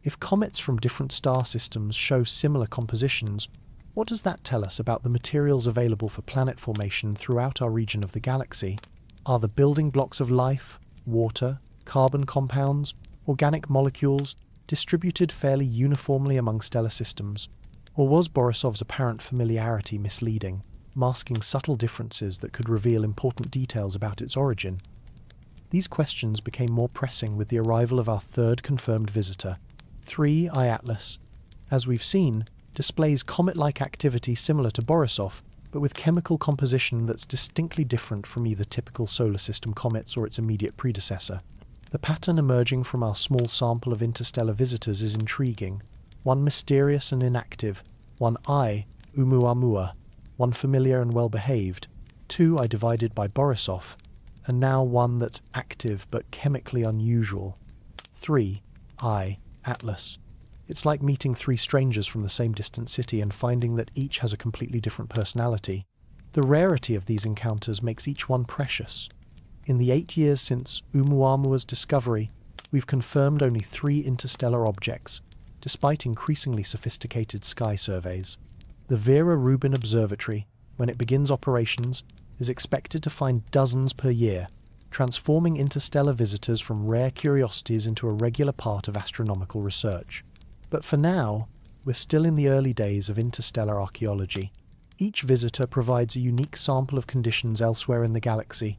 If comets from different star systems show similar compositions, what does that tell us about the materials available for planet formation throughout our region of the galaxy? Are the building blocks of life, water, carbon compounds, organic molecules, distributed fairly uniformly among stellar systems? Or was Borisov's apparent familiarity misleading, masking subtle differences that could reveal important details about its origin? These questions became more pressing with the arrival of our third confirmed visitor. 3I Atlas, as we've seen, displays comet-like activity similar to Borisov, but with chemical composition that's distinctly different from either typical solar system comets or its immediate predecessor. The pattern emerging from our small sample of interstellar visitors is intriguing. One mysterious and inactive, one oumuamua, one familiar and well-behaved, 2 I divided by Borisov, and now one that's active but chemically unusual. 3I Atlas. It's like meeting three strangers from the same distant city and finding that each has a completely different personality. The rarity of these encounters makes each one precious. In the 8 years since Oumuamua's discovery, we've confirmed only 3 interstellar objects, despite increasingly sophisticated sky surveys. The Vera Rubin Observatory, when it begins operations, is expected to find dozens per year, transforming interstellar visitors from rare curiosities into a regular part of astronomical research. But for now, we're still in the early days of interstellar archaeology. Each visitor provides a unique sample of conditions elsewhere in the galaxy,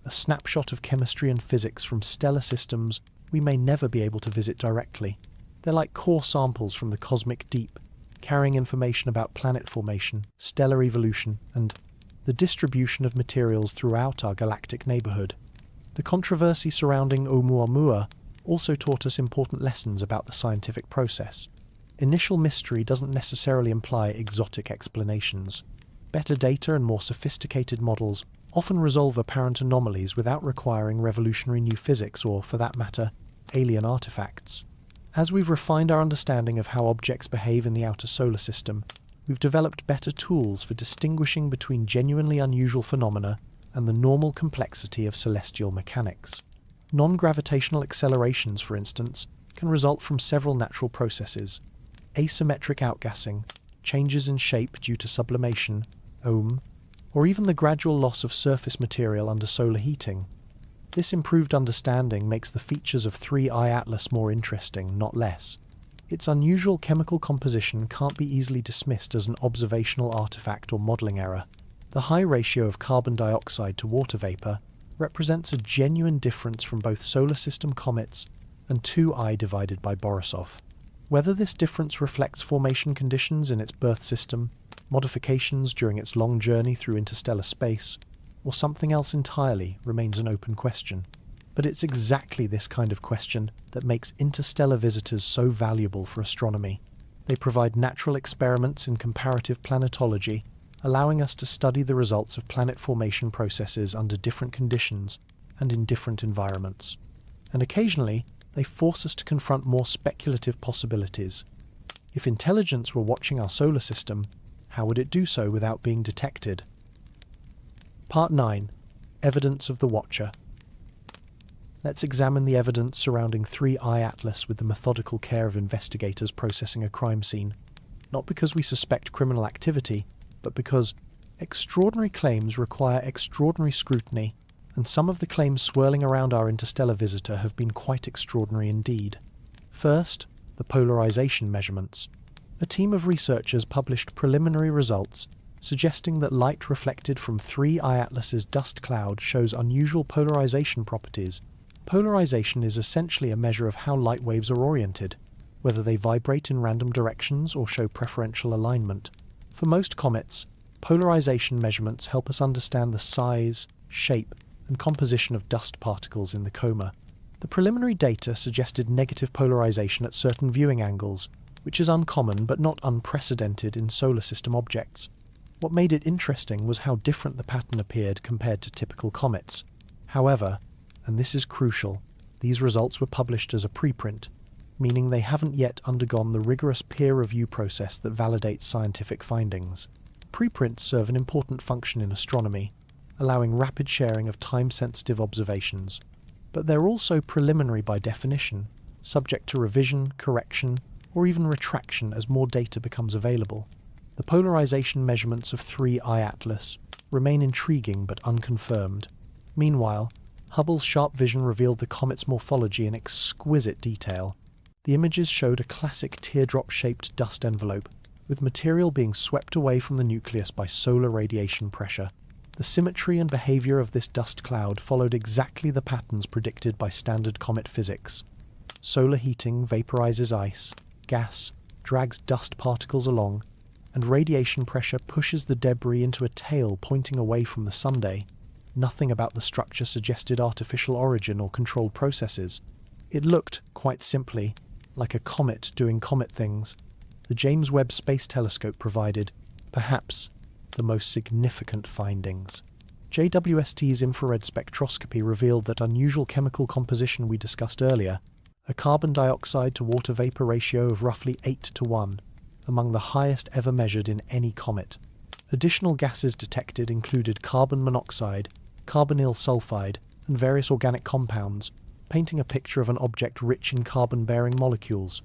a snapshot of chemistry and physics from stellar systems we may never be able to visit directly. They're like core samples from the cosmic deep, carrying information about planet formation, stellar evolution, and the distribution of materials throughout our galactic neighbourhood. The controversy surrounding Oumuamua also taught us important lessons about the scientific process. Initial mystery doesn't necessarily imply exotic explanations. Better data and more sophisticated models often resolve apparent anomalies without requiring revolutionary new physics or, for that matter, alien artifacts. As we've refined our understanding of how objects behave in the outer solar system, we've developed better tools for distinguishing between genuinely unusual phenomena and the normal complexity of celestial mechanics. Non-gravitational accelerations, for instance, can result from several natural processes: asymmetric outgassing, changes in shape due to sublimation, or even the gradual loss of surface material under solar heating. This improved understanding makes the features of 3I Atlas more interesting, not less. Its unusual chemical composition can't be easily dismissed as an observational artifact or modelling error. The high ratio of carbon dioxide to water vapour represents a genuine difference from both solar system comets and 2I divided by Borisov. Whether this difference reflects formation conditions in its birth system, modifications during its long journey through interstellar space, or something else entirely remains an open question. But it's exactly this kind of question that makes interstellar visitors so valuable for astronomy. They provide natural experiments in comparative planetology, allowing us to study the results of planet formation processes under different conditions and in different environments. And occasionally, they force us to confront more speculative possibilities. If intelligence were watching our solar system, how would it do so without being detected? Part 9. Evidence of the Watcher. Let's examine the evidence surrounding 3I Atlas with the methodical care of investigators processing a crime scene. Not because we suspect criminal activity, but because extraordinary claims require extraordinary scrutiny, and some of the claims swirling around our interstellar visitor have been quite extraordinary indeed. First, the polarization measurements. A team of researchers published preliminary results suggesting that light reflected from 3I Atlas's dust cloud shows unusual polarization properties. Polarization is essentially a measure of how light waves are oriented, whether they vibrate in random directions or show preferential alignment. For most comets, polarization measurements help us understand the size, shape, and composition of dust particles in the coma. The preliminary data suggested negative polarization at certain viewing angles, which is uncommon but not unprecedented in solar system objects. What made it interesting was how different the pattern appeared compared to typical comets. However, and this is crucial, these results were published as a preprint, meaning they haven't yet undergone the rigorous peer review process that validates scientific findings. Preprints serve an important function in astronomy, allowing rapid sharing of time-sensitive observations. But they're also preliminary by definition, subject to revision, correction, or even retraction as more data becomes available. The polarization measurements of 3I Atlas remain intriguing but unconfirmed. Meanwhile, Hubble's sharp vision revealed the comet's morphology in exquisite detail. The images showed a classic teardrop-shaped dust envelope, with material being swept away from the nucleus by solar radiation pressure. The symmetry and behavior of this dust cloud followed exactly the patterns predicted by standard comet physics. Solar heating vaporizes ice, gas drags dust particles along, and radiation pressure pushes the debris into a tail pointing away from the sunday. Nothing about the structure suggested artificial origin or controlled processes. It looked, quite simply, like a comet doing comet things. The James Webb Space Telescope provided, perhaps, the most significant findings. JWST's infrared spectroscopy revealed that unusual chemical composition we discussed earlier, a carbon dioxide to water vapor ratio of roughly 8:1, among the highest ever measured in any comet. Additional gases detected included carbon monoxide, carbonyl sulfide, and various organic compounds, painting a picture of an object rich in carbon-bearing molecules.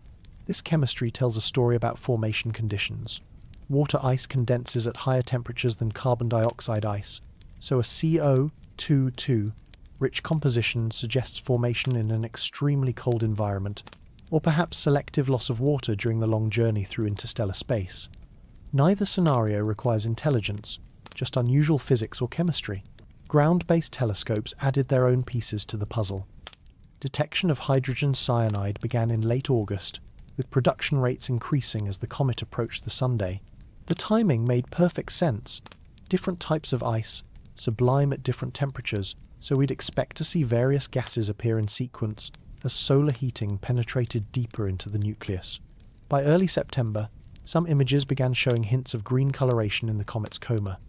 This chemistry tells a story about formation conditions. Water ice condenses at higher temperatures than carbon dioxide ice, so a CO2 rich composition suggests formation in an extremely cold environment, or perhaps selective loss of water during the long journey through interstellar space. Neither scenario requires intelligence, just unusual physics or chemistry. Ground-based telescopes added their own pieces to the puzzle. Detection of hydrogen cyanide began in late August, with production rates increasing as the comet approached the sunday. The timing made perfect sense. Different types of ice, sublime at different temperatures, so we'd expect to see various gases appear in sequence as solar heating penetrated deeper into the nucleus. By early September, Some images began showing hints of green coloration in the comet's coma.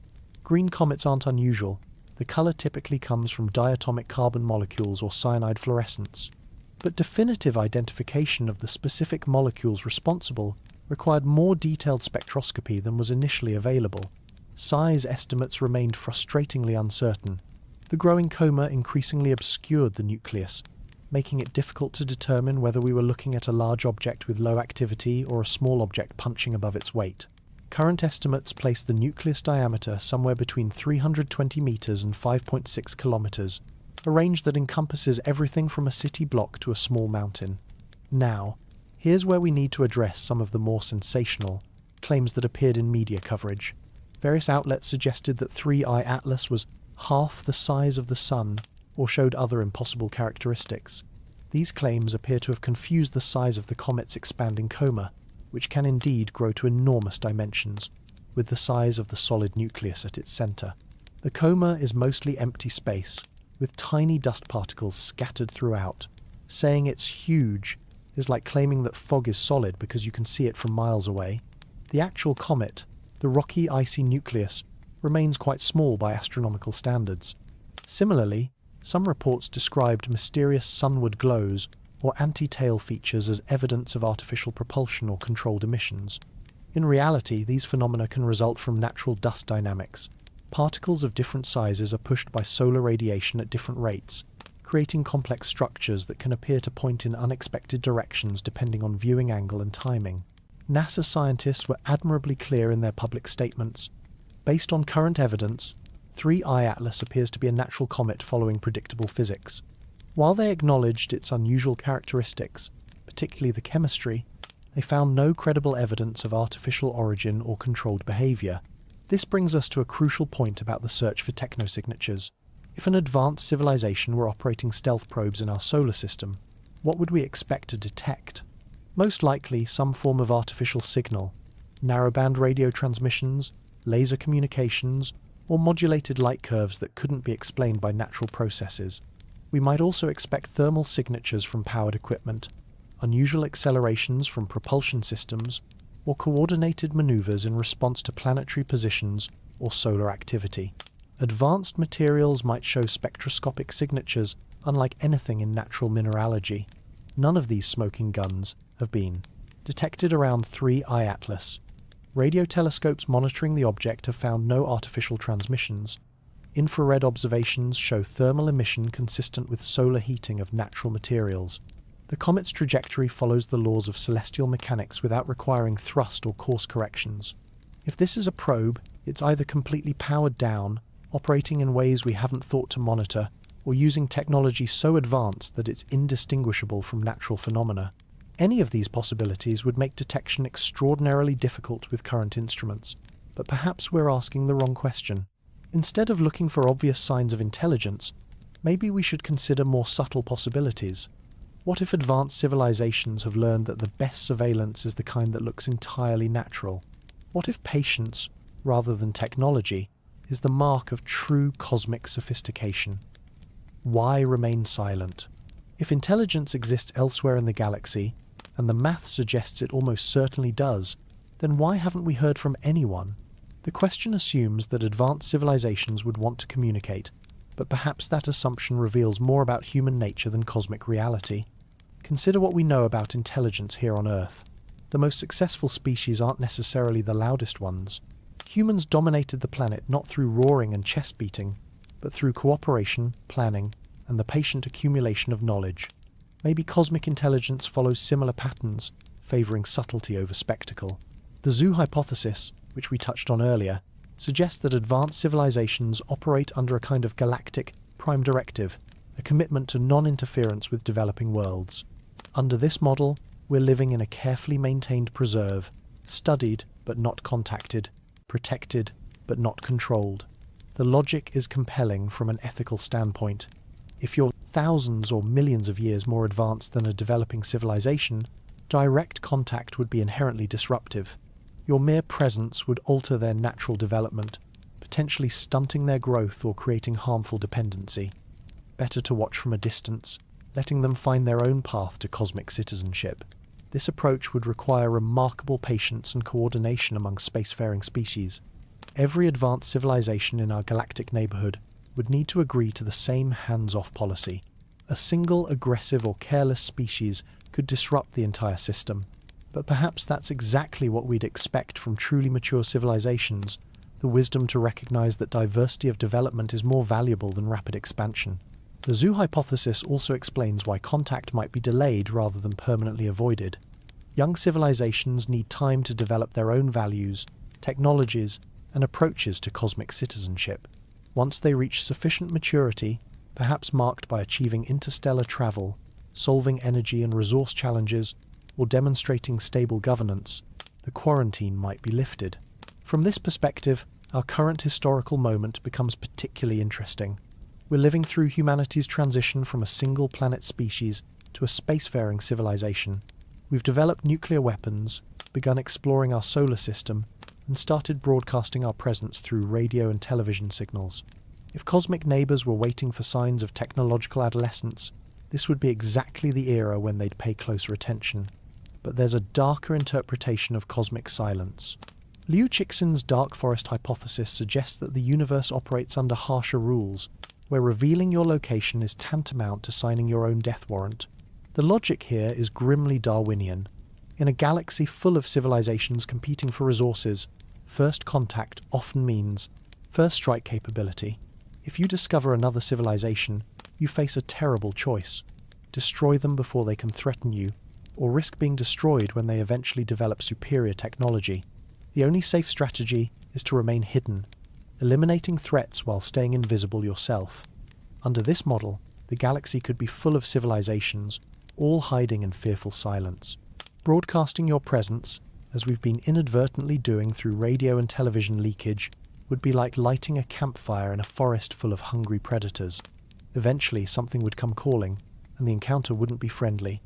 Green comets aren't unusual. The color typically comes from diatomic carbon molecules or cyanide fluorescence. But definitive identification of the specific molecules responsible required more detailed spectroscopy than was initially available. Size estimates remained frustratingly uncertain. The growing coma increasingly obscured the nucleus, making it difficult to determine whether we were looking at a large object with low activity or a small object punching above its weight. Current estimates place the nucleus diameter somewhere between 320 meters and 5.6 kilometers, a range that encompasses everything from a city block to a small mountain. Now, here's where we need to address some of the more sensational claims that appeared in media coverage. Various outlets suggested that 3I Atlas was half the size of the Sun, or showed other impossible characteristics. These claims appear to have confused the size of the comet's expanding coma, which can indeed grow to enormous dimensions, with the size of the solid nucleus at its center. The coma is mostly empty space, with tiny dust particles scattered throughout. Saying it's huge is like claiming that fog is solid because you can see it from miles away. The actual comet, the rocky, icy nucleus, remains quite small by astronomical standards. Similarly, some reports described mysterious sunward glows or anti-tail features as evidence of artificial propulsion or controlled emissions. In reality, these phenomena can result from natural dust dynamics. Particles of different sizes are pushed by solar radiation at different rates, creating complex structures that can appear to point in unexpected directions depending on viewing angle and timing. NASA scientists were admirably clear in their public statements. Based on current evidence, 3I Atlas appears to be a natural comet following predictable physics. While they acknowledged its unusual characteristics, particularly the chemistry, they found no credible evidence of artificial origin or controlled behavior. This brings us to a crucial point about the search for technosignatures. If an advanced civilization were operating stealth probes in our solar system, what would we expect to detect? Most likely some form of artificial signal, narrowband radio transmissions, laser communications, or modulated light curves that couldn't be explained by natural processes. We might also expect thermal signatures from powered equipment, unusual accelerations from propulsion systems, or coordinated maneuvers in response to planetary positions or solar activity. Advanced materials might show spectroscopic signatures unlike anything in natural mineralogy. None of these smoking guns have been detected around 3I Atlas. Radio telescopes monitoring the object have found no artificial transmissions. Infrared observations show thermal emission consistent with solar heating of natural materials. The comet's trajectory follows the laws of celestial mechanics without requiring thrust or course corrections. If this is a probe, it's either completely powered down, operating in ways we haven't thought to monitor, or using technology so advanced that it's indistinguishable from natural phenomena. Any of these possibilities would make detection extraordinarily difficult with current instruments, but perhaps we're asking the wrong question. Instead of looking for obvious signs of intelligence, maybe we should consider more subtle possibilities. What if advanced civilizations have learned that the best surveillance is the kind that looks entirely natural? What if patience, rather than technology, is the mark of true cosmic sophistication? Why remain silent? If intelligence exists elsewhere in the galaxy, and the math suggests it almost certainly does, then why haven't we heard from anyone? The question assumes that advanced civilizations would want to communicate, but perhaps that assumption reveals more about human nature than cosmic reality. Consider what we know about intelligence here on Earth. The most successful species aren't necessarily the loudest ones. Humans dominated the planet not through roaring and chest beating, but through cooperation, planning, and the patient accumulation of knowledge. Maybe cosmic intelligence follows similar patterns, favoring subtlety over spectacle. The zoo hypothesis, which we touched on earlier, suggests that advanced civilizations operate under a kind of galactic prime directive, a commitment to non-interference with developing worlds. Under this model, we're living in a carefully maintained preserve, studied but not contacted, protected but not controlled. The logic is compelling from an ethical standpoint. If you're thousands or millions of years more advanced than a developing civilization, direct contact would be inherently disruptive. Your mere presence would alter their natural development, potentially stunting their growth or creating harmful dependency. Better to watch from a distance, letting them find their own path to cosmic citizenship. This approach would require remarkable patience and coordination among spacefaring species. Every advanced civilization in our galactic neighborhood would need to agree to the same hands-off policy. A single aggressive or careless species could disrupt the entire system. But perhaps that's exactly what we'd expect from truly mature civilizations, the wisdom to recognize that diversity of development is more valuable than rapid expansion. The zoo hypothesis also explains why contact might be delayed rather than permanently avoided. Young civilizations need time to develop their own values, technologies, and approaches to cosmic citizenship. Once they reach sufficient maturity, perhaps marked by achieving interstellar travel, solving energy and resource challenges, or demonstrating stable governance, the quarantine might be lifted. From this perspective, our current historical moment becomes particularly interesting. We're living through humanity's transition from a single-planet species to a spacefaring civilization. We've developed nuclear weapons, begun exploring our solar system, and started broadcasting our presence through radio and television signals. If cosmic neighbors were waiting for signs of technological adolescence, this would be exactly the era when they'd pay closer attention. But there's a darker interpretation of cosmic silence. Liu Cixin's dark forest hypothesis suggests that the universe operates under harsher rules, where revealing your location is tantamount to signing your own death warrant. The logic here is grimly Darwinian. In a galaxy full of civilizations competing for resources, first contact often means first strike capability. If you discover another civilization, you face a terrible choice: destroy them before they can threaten you, or risk being destroyed when they eventually develop superior technology. The only safe strategy is to remain hidden, eliminating threats while staying invisible yourself. Under this model, the galaxy could be full of civilizations, all hiding in fearful silence. Broadcasting your presence, as we've been inadvertently doing through radio and television leakage, would be like lighting a campfire in a forest full of hungry predators. Eventually, something would come calling, and the encounter wouldn't be friendly.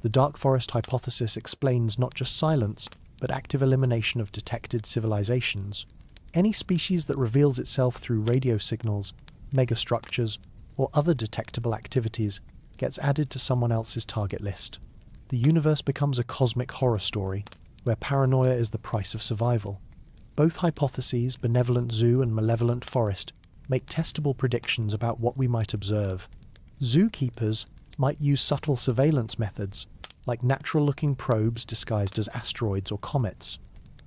The dark forest hypothesis explains not just silence, but active elimination of detected civilizations. Any species that reveals itself through radio signals, megastructures, or other detectable activities gets added to someone else's target list. The universe becomes a cosmic horror story, where paranoia is the price of survival. Both hypotheses, benevolent zoo and malevolent forest, make testable predictions about what we might observe. Zookeepers might use subtle surveillance methods, like natural-looking probes disguised as asteroids or comets.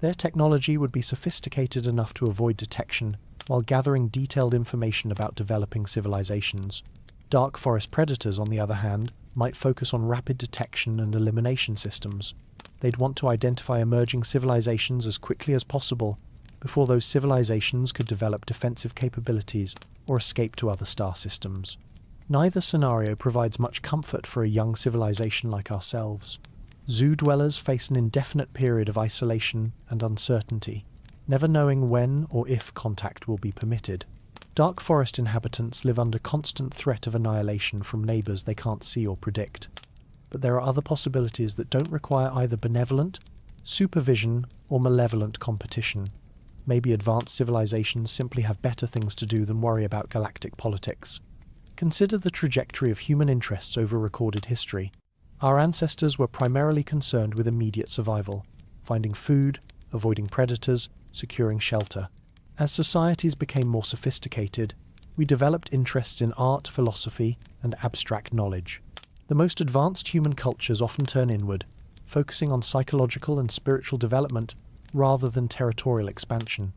Their technology would be sophisticated enough to avoid detection while gathering detailed information about developing civilizations. Dark forest predators, on the other hand, might focus on rapid detection and elimination systems. They'd want to identify emerging civilizations as quickly as possible before those civilizations could develop defensive capabilities or escape to other star systems. Neither scenario provides much comfort for a young civilization like ourselves. Zoo dwellers face an indefinite period of isolation and uncertainty, never knowing when or if contact will be permitted. Dark forest inhabitants live under constant threat of annihilation from neighbors they can't see or predict. But there are other possibilities that don't require either benevolent, supervision, or malevolent competition. Maybe advanced civilizations simply have better things to do than worry about galactic politics. Consider the trajectory of human interests over recorded history. Our ancestors were primarily concerned with immediate survival, finding food, avoiding predators, securing shelter. As societies became more sophisticated, we developed interests in art, philosophy, and abstract knowledge. The most advanced human cultures often turn inward, focusing on psychological and spiritual development rather than territorial expansion.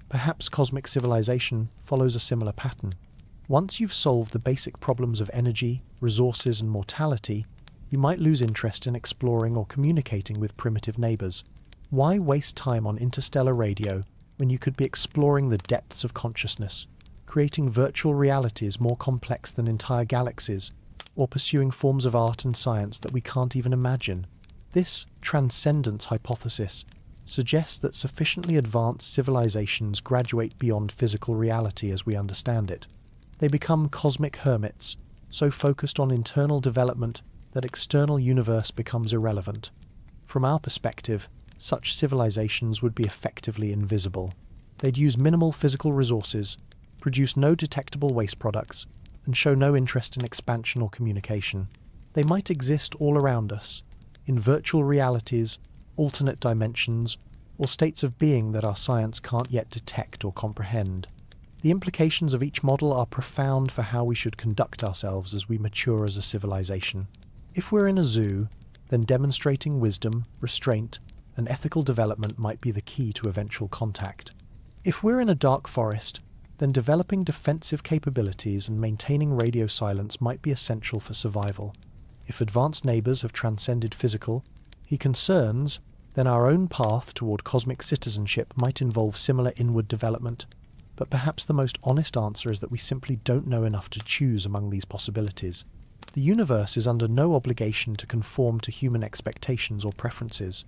Perhaps cosmic civilization follows a similar pattern. Once you've solved the basic problems of energy, resources, and mortality, you might lose interest in exploring or communicating with primitive neighbors. Why waste time on interstellar radio when you could be exploring the depths of consciousness, creating virtual realities more complex than entire galaxies, or pursuing forms of art and science that we can't even imagine? This transcendence hypothesis suggests that sufficiently advanced civilizations graduate beyond physical reality as we understand it. They become cosmic hermits, so focused on internal development that external universe becomes irrelevant. From our perspective, such civilizations would be effectively invisible. They'd use minimal physical resources, produce no detectable waste products, and show no interest in expansion or communication. They might exist all around us, in virtual realities, alternate dimensions, or states of being that our science can't yet detect or comprehend. The implications of each model are profound for how we should conduct ourselves as we mature as a civilization. If we're in a zoo, then demonstrating wisdom, restraint, and ethical development might be the key to eventual contact. If we're in a dark forest, then developing defensive capabilities and maintaining radio silence might be essential for survival. If advanced neighbors have transcended physical concerns, then our own path toward cosmic citizenship might involve similar inward development. But perhaps the most honest answer is that we simply don't know enough to choose among these possibilities. The universe is under no obligation to conform to human expectations or preferences.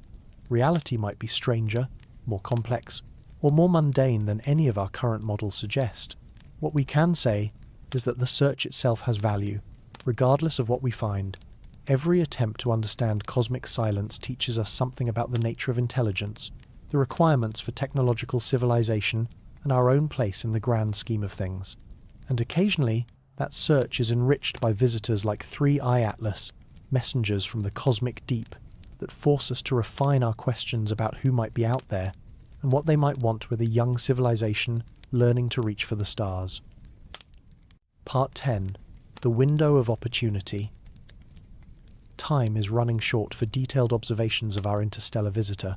Reality might be stranger, more complex, or more mundane than any of our current models suggest. What we can say is that the search itself has value, regardless of what we find. Every attempt to understand cosmic silence teaches us something about the nature of intelligence, the requirements for technological civilization, and our own place in the grand scheme of things. And occasionally, that search is enriched by visitors like 3i Atlas, messengers from the cosmic deep, that force us to refine our questions about who might be out there, and what they might want with a young civilization learning to reach for the stars. Part 10. The Window of Opportunity. Time is running short for detailed observations of our interstellar visitor.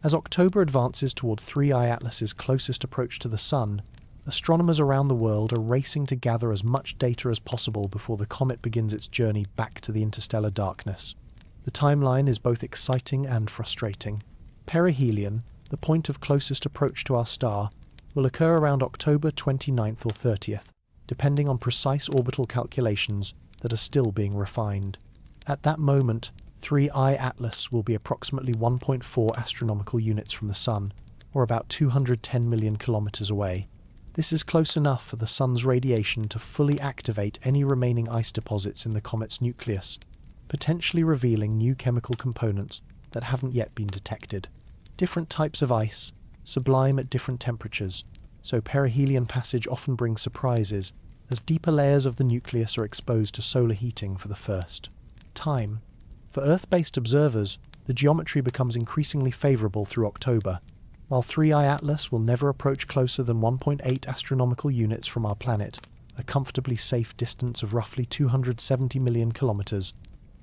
As October advances toward 3i Atlas's closest approach to the Sun, astronomers around the world are racing to gather as much data as possible before the comet begins its journey back to the interstellar darkness. The timeline is both exciting and frustrating. Perihelion, the point of closest approach to our star, will occur around October 29th or 30th, depending on precise orbital calculations that are still being refined. At that moment, 3i Atlas will be approximately 1.4 astronomical units from the Sun, or about 210 million kilometers away. This is close enough for the Sun's radiation to fully activate any remaining ice deposits in the comet's nucleus, potentially revealing new chemical components that haven't yet been detected. Different types of ice, sublime at different temperatures, so perihelion passage often brings surprises, as deeper layers of the nucleus are exposed to solar heating for the first time. For Earth-based observers, the geometry becomes increasingly favourable through October. While 3i Atlas will never approach closer than 1.8 astronomical units from our planet, a comfortably safe distance of roughly 270 million kilometres,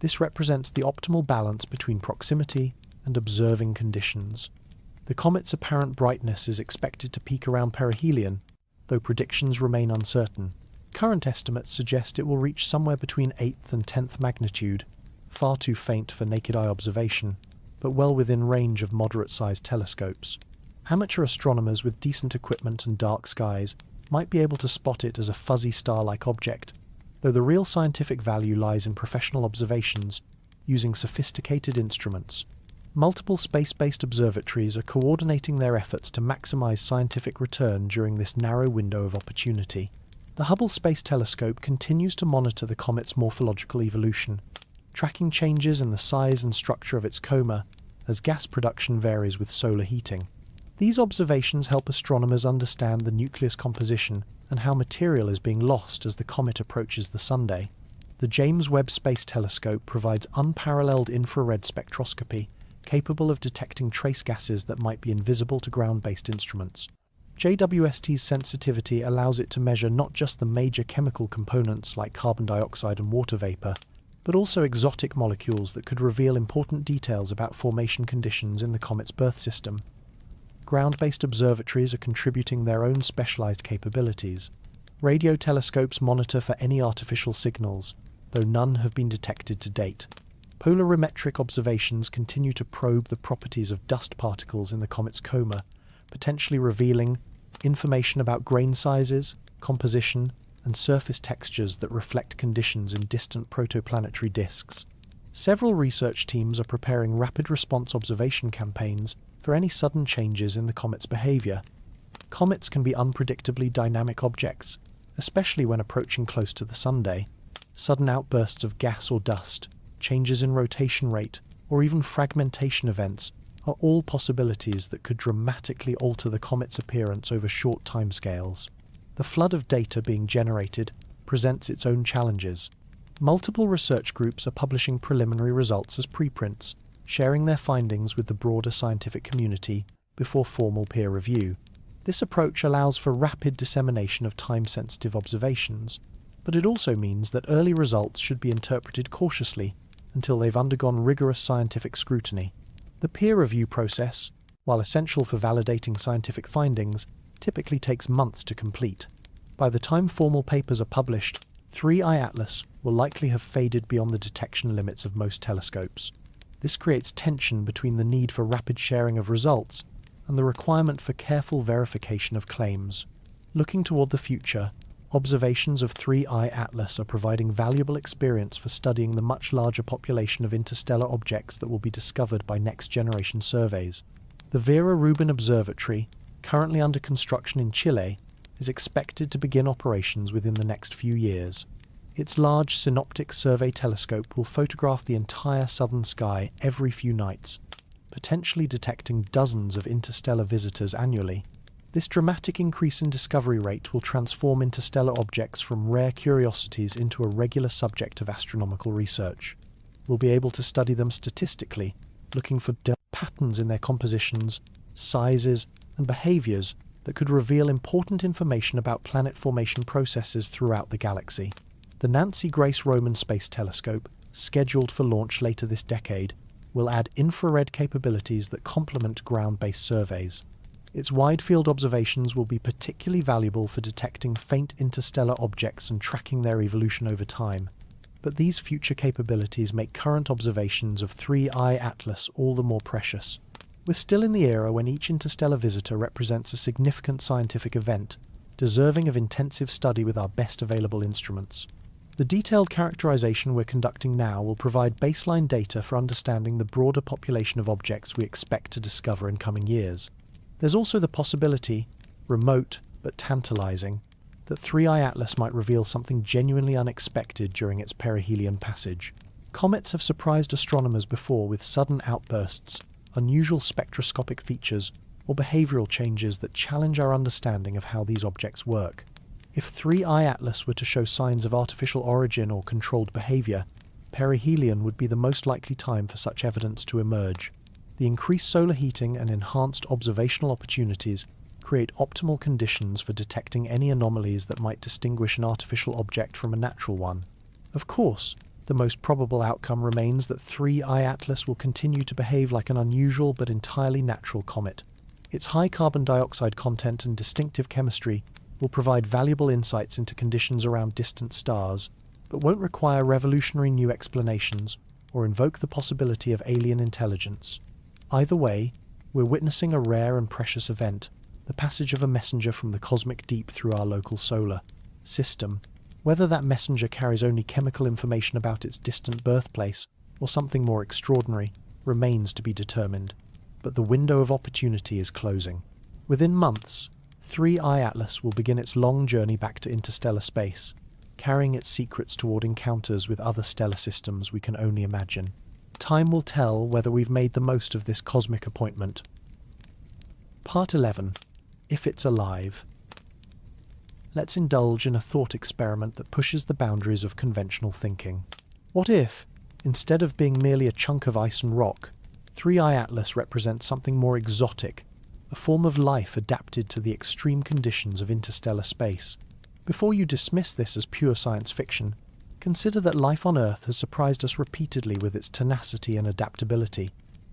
this represents the optimal balance between proximity and observing conditions. The comet's apparent brightness is expected to peak around perihelion, though predictions remain uncertain. Current estimates suggest it will reach somewhere between 8th and 10th magnitude, far too faint for naked eye observation, but well within range of moderate-sized telescopes. Amateur astronomers with decent equipment and dark skies might be able to spot it as a fuzzy star-like object, though the real scientific value lies in professional observations using sophisticated instruments. Multiple space-based observatories are coordinating their efforts to maximize scientific return during this narrow window of opportunity. The Hubble Space Telescope continues to monitor the comet's morphological evolution, tracking changes in the size and structure of its coma as gas production varies with solar heating. These observations help astronomers understand the nucleus composition and how material is being lost as the comet approaches the Sunday. The James Webb Space Telescope provides unparalleled infrared spectroscopy, capable of detecting trace gases that might be invisible to ground-based instruments. JWST's sensitivity allows it to measure not just the major chemical components like carbon dioxide and water vapor, but also exotic molecules that could reveal important details about formation conditions in the comet's birth system. Ground-based observatories are contributing their own specialized capabilities. Radio telescopes monitor for any artificial signals, though none have been detected to date. Polarimetric observations continue to probe the properties of dust particles in the comet's coma, potentially revealing information about grain sizes, composition, and surface textures that reflect conditions in distant protoplanetary disks. Several research teams are preparing rapid response observation campaigns for any sudden changes in the comet's behavior. Comets can be unpredictably dynamic objects, especially when approaching close to the Sunday. Sudden outbursts of gas or dust, changes in rotation rate, or even fragmentation events are all possibilities that could dramatically alter the comet's appearance over short timescales. The flood of data being generated presents its own challenges. Multiple research groups are publishing preliminary results as preprints, sharing their findings with the broader scientific community before formal peer review. This approach allows for rapid dissemination of time-sensitive observations, but it also means that early results should be interpreted cautiously until they've undergone rigorous scientific scrutiny. The peer review process, while essential for validating scientific findings, typically takes months to complete. By the time formal papers are published, 3I Atlas will likely have faded beyond the detection limits of most telescopes. This creates tension between the need for rapid sharing of results and the requirement for careful verification of claims. Looking toward the future, observations of 3I Atlas are providing valuable experience for studying the much larger population of interstellar objects that will be discovered by next-generation surveys. The Vera Rubin Observatory, currently under construction in Chile, is expected to begin operations within the next few years. Its large synoptic survey telescope will photograph the entire southern sky every few nights, potentially detecting dozens of interstellar visitors annually. This dramatic increase in discovery rate will transform interstellar objects from rare curiosities into a regular subject of astronomical research. We'll be able to study them statistically, looking for patterns in their compositions, sizes, and behaviors that could reveal important information about planet formation processes throughout the galaxy. The Nancy Grace Roman Space Telescope, scheduled for launch later this decade, will add infrared capabilities that complement ground-based surveys. Its wide-field observations will be particularly valuable for detecting faint interstellar objects and tracking their evolution over time. But these future capabilities make current observations of 3I Atlas all the more precious. We're still in the era when each interstellar visitor represents a significant scientific event, deserving of intensive study with our best available instruments. The detailed characterization we're conducting now will provide baseline data for understanding the broader population of objects we expect to discover in coming years. There's also the possibility, remote but tantalizing, that 3I Atlas might reveal something genuinely unexpected during its perihelion passage. Comets have surprised astronomers before with sudden outbursts, unusual spectroscopic features, or behavioral changes that challenge our understanding of how these objects work. If 3I Atlas were to show signs of artificial origin or controlled behavior, perihelion would be the most likely time for such evidence to emerge. The increased solar heating and enhanced observational opportunities create optimal conditions for detecting any anomalies that might distinguish an artificial object from a natural one. Of course, the most probable outcome remains that 3I Atlas will continue to behave like an unusual but entirely natural comet. Its high carbon dioxide content and distinctive chemistry will provide valuable insights into conditions around distant stars, but won't require revolutionary new explanations or invoke the possibility of alien intelligence. Either way, we're witnessing a rare and precious event, the passage of a messenger from the cosmic deep through our local solar system. Whether that messenger carries only chemical information about its distant birthplace or something more extraordinary remains to be determined, but the window of opportunity is closing. Within months, 3I Atlas will begin its long journey back to interstellar space, carrying its secrets toward encounters with other stellar systems we can only imagine. Time will tell whether we've made the most of this cosmic appointment. Part 11. If it's alive. Let's indulge in a thought experiment that pushes the boundaries of conventional thinking. What if, instead of being merely a chunk of ice and rock, 3I Atlas represents something more exotic, a form of life adapted to the extreme conditions of interstellar space? Before you dismiss this as pure science fiction, consider that life on Earth has surprised us repeatedly with its tenacity and adaptability.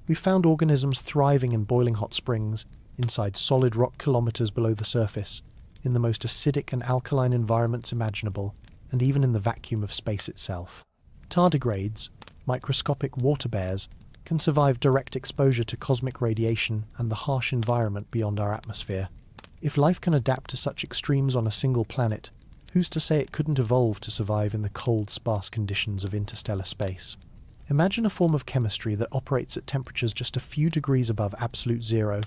We've found organisms thriving in boiling hot springs, inside solid rock kilometers below the surface, in the most acidic and alkaline environments imaginable, and even in the vacuum of space itself. Tardigrades, microscopic water bears, can survive direct exposure to cosmic radiation and the harsh environment beyond our atmosphere. If life can adapt to such extremes on a single planet, who's to say it couldn't evolve to survive in the cold, sparse conditions of interstellar space? Imagine a form of chemistry that operates at temperatures just a few degrees above absolute zero,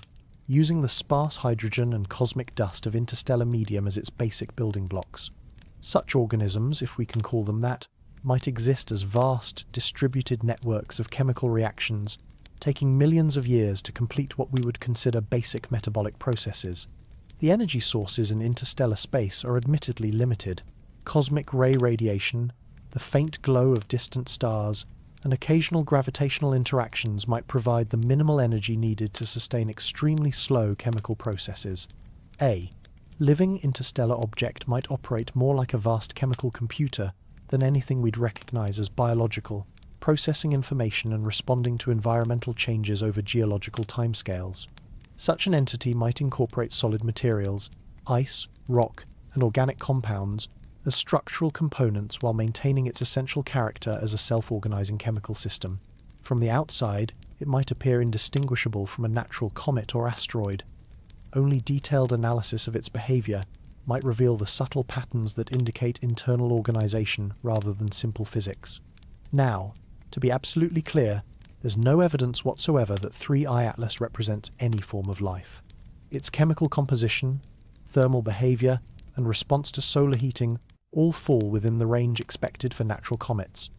using the sparse hydrogen and cosmic dust of interstellar medium as its basic building blocks. Such organisms, if we can call them that, might exist as vast, distributed networks of chemical reactions, taking millions of years to complete what we would consider basic metabolic processes. The energy sources in interstellar space are admittedly limited. Cosmic ray radiation, the faint glow of distant stars, and occasional gravitational interactions might provide the minimal energy needed to sustain extremely slow chemical processes. A living interstellar object might operate more like a vast chemical computer than anything we'd recognize as biological, processing information and responding to environmental changes over geological timescales. Such an entity might incorporate solid materials, ice, rock, and organic compounds as structural components while maintaining its essential character as a self-organizing chemical system. From the outside, it might appear indistinguishable from a natural comet or asteroid. Only detailed analysis of its behavior might reveal the subtle patterns that indicate internal organization rather than simple physics. Now, to be absolutely clear, there's no evidence whatsoever that 3I Atlas represents any form of life. Its chemical composition, thermal behavior, and response to solar heating all fall within the range expected for natural comets.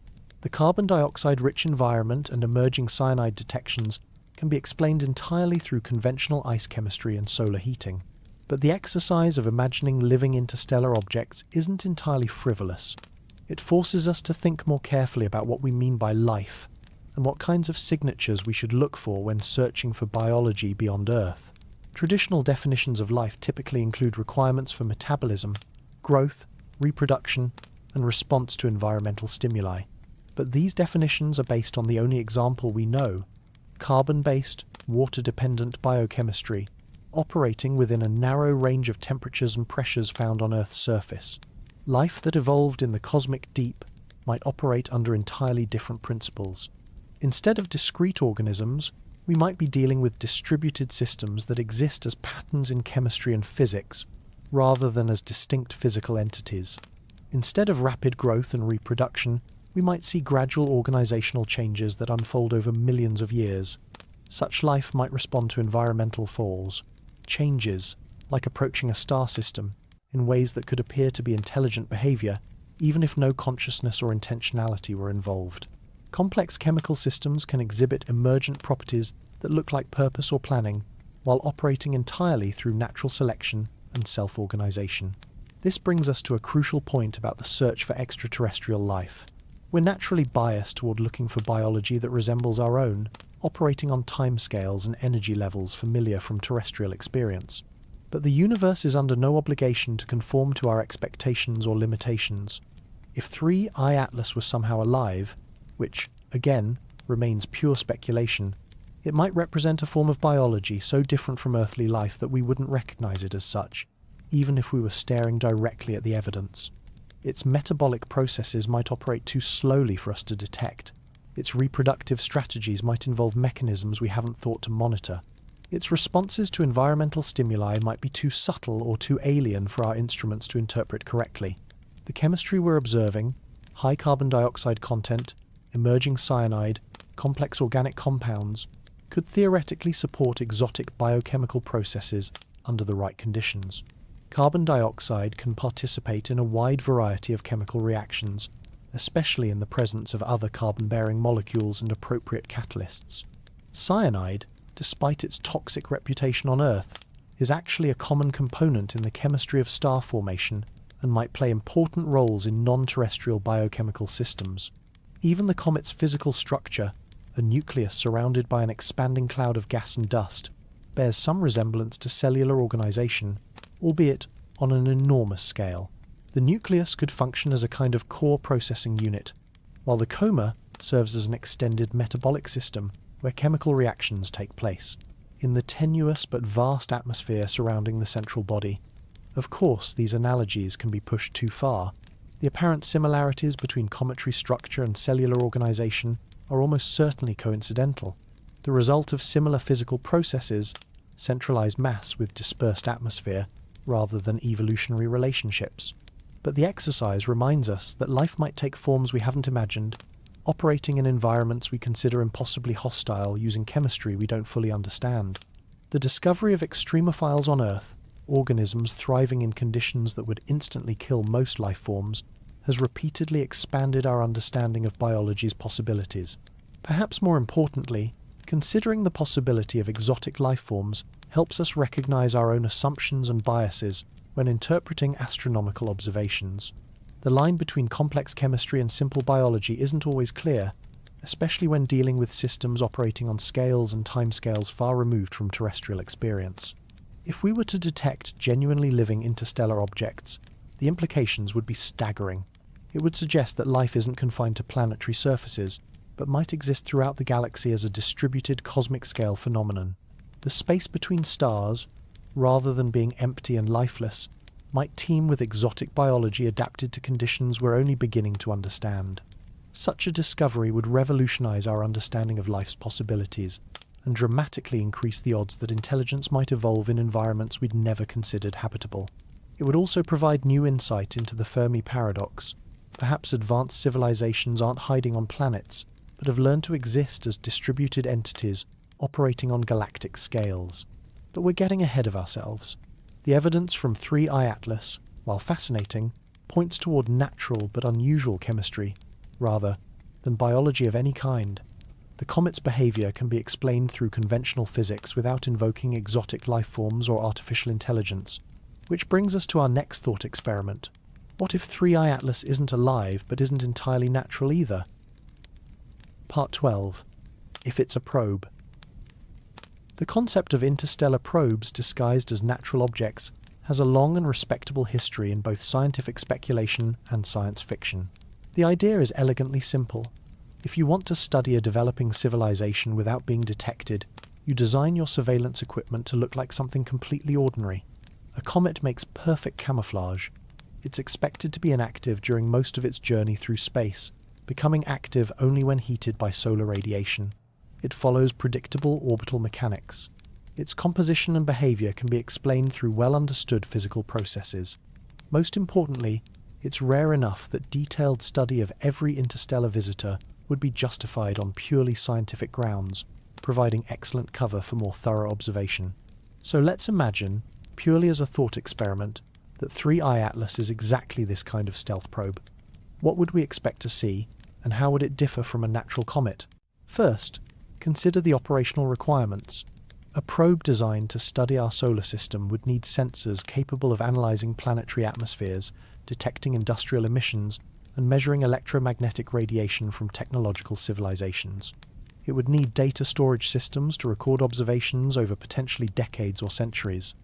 The carbon dioxide-rich environment and emerging cyanide detections can be explained entirely through conventional ice chemistry and solar heating. But the exercise of imagining living interstellar objects isn't entirely frivolous. It forces us to think more carefully about what we mean by life, and what kinds of signatures we should look for when searching for biology beyond Earth. Traditional definitions of life typically include requirements for metabolism, growth, reproduction, and response to environmental stimuli. But these definitions are based on the only example we know: carbon-based, water-dependent biochemistry, operating within a narrow range of temperatures and pressures found on Earth's surface. Life that evolved in the cosmic deep might operate under entirely different principles. Instead of discrete organisms, we might be dealing with distributed systems that exist as patterns in chemistry and physics, rather than as distinct physical entities. Instead of rapid growth and reproduction, we might see gradual organizational changes that unfold over millions of years. Such life might respond to environmental falls, changes, like approaching a star system, in ways that could appear to be intelligent behavior, even if no consciousness or intentionality were involved. Complex chemical systems can exhibit emergent properties that look like purpose or planning, while operating entirely through natural selection and self-organization. This brings us to a crucial point about the search for extraterrestrial life. We're naturally biased toward looking for biology that resembles our own, operating on timescales and energy levels familiar from terrestrial experience. But the universe is under no obligation to conform to our expectations or limitations. If 3I Atlas was somehow alive, which, again, remains pure speculation, it might represent a form of biology so different from earthly life that we wouldn't recognize it as such, even if we were staring directly at the evidence. Its metabolic processes might operate too slowly for us to detect. Its reproductive strategies might involve mechanisms we haven't thought to monitor. Its responses to environmental stimuli might be too subtle or too alien for our instruments to interpret correctly. The chemistry we're observing, high carbon dioxide content, emerging cyanide, complex organic compounds, could theoretically support exotic biochemical processes under the right conditions. Carbon dioxide can participate in a wide variety of chemical reactions, especially in the presence of other carbon-bearing molecules and appropriate catalysts. Cyanide, despite its toxic reputation on Earth, is actually a common component in the chemistry of star formation and might play important roles in non-terrestrial biochemical systems. Even the comet's physical structure, a nucleus surrounded by an expanding cloud of gas and dust, bears some resemblance to cellular organization, albeit on an enormous scale. The nucleus could function as a kind of core processing unit, while the coma serves as an extended metabolic system where chemical reactions take place, in the tenuous but vast atmosphere surrounding the central body. Of course, these analogies can be pushed too far. The apparent similarities between cometary structure and cellular organization are almost certainly coincidental, the result of similar physical processes, centralized mass with dispersed atmosphere, rather than evolutionary relationships. But the exercise reminds us that life might take forms we haven't imagined, operating in environments we consider impossibly hostile using chemistry we don't fully understand. The discovery of extremophiles on Earth, organisms thriving in conditions that would instantly kill most life forms, has repeatedly expanded our understanding of biology's possibilities. Perhaps more importantly, considering the possibility of exotic life forms helps us recognize our own assumptions and biases when interpreting astronomical observations. The line between complex chemistry and simple biology isn't always clear, especially when dealing with systems operating on scales and timescales far removed from terrestrial experience. If we were to detect genuinely living interstellar objects, the implications would be staggering. It would suggest that life isn't confined to planetary surfaces, but might exist throughout the galaxy as a distributed cosmic-scale phenomenon. The space between stars, rather than being empty and lifeless, might teem with exotic biology adapted to conditions we're only beginning to understand. Such a discovery would revolutionize our understanding of life's possibilities and dramatically increase the odds that intelligence might evolve in environments we'd never considered habitable. It would also provide new insight into the Fermi Paradox. Perhaps advanced civilizations aren't hiding on planets, but have learned to exist as distributed entities operating on galactic scales. But we're getting ahead of ourselves. The evidence from 3I Atlas, while fascinating, points toward natural but unusual chemistry, rather than biology of any kind. The comet's behavior can be explained through conventional physics without invoking exotic life forms or artificial intelligence. Which brings us to our next thought experiment. What if 3I Atlas isn't alive but isn't entirely natural either? Part 12. If it's a probe. The concept of interstellar probes disguised as natural objects has a long and respectable history in both scientific speculation and science fiction. The idea is elegantly simple. If you want to study a developing civilization without being detected, you design your surveillance equipment to look like something completely ordinary. A comet makes perfect camouflage. It's expected to be inactive during most of its journey through space, becoming active only when heated by solar radiation. It follows predictable orbital mechanics. Its composition and behavior can be explained through well-understood physical processes. Most importantly, it's rare enough that detailed study of every interstellar visitor would be justified on purely scientific grounds, providing excellent cover for more thorough observation. So let's imagine, purely as a thought experiment, that 3I Atlas is exactly this kind of stealth probe. What would we expect to see, and how would it differ from a natural comet? First, consider the operational requirements. A probe designed to study our solar system would need sensors capable of analyzing planetary atmospheres, detecting industrial emissions, and measuring electromagnetic radiation from technological civilizations. It would need data storage systems to record observations over potentially decades or centuries.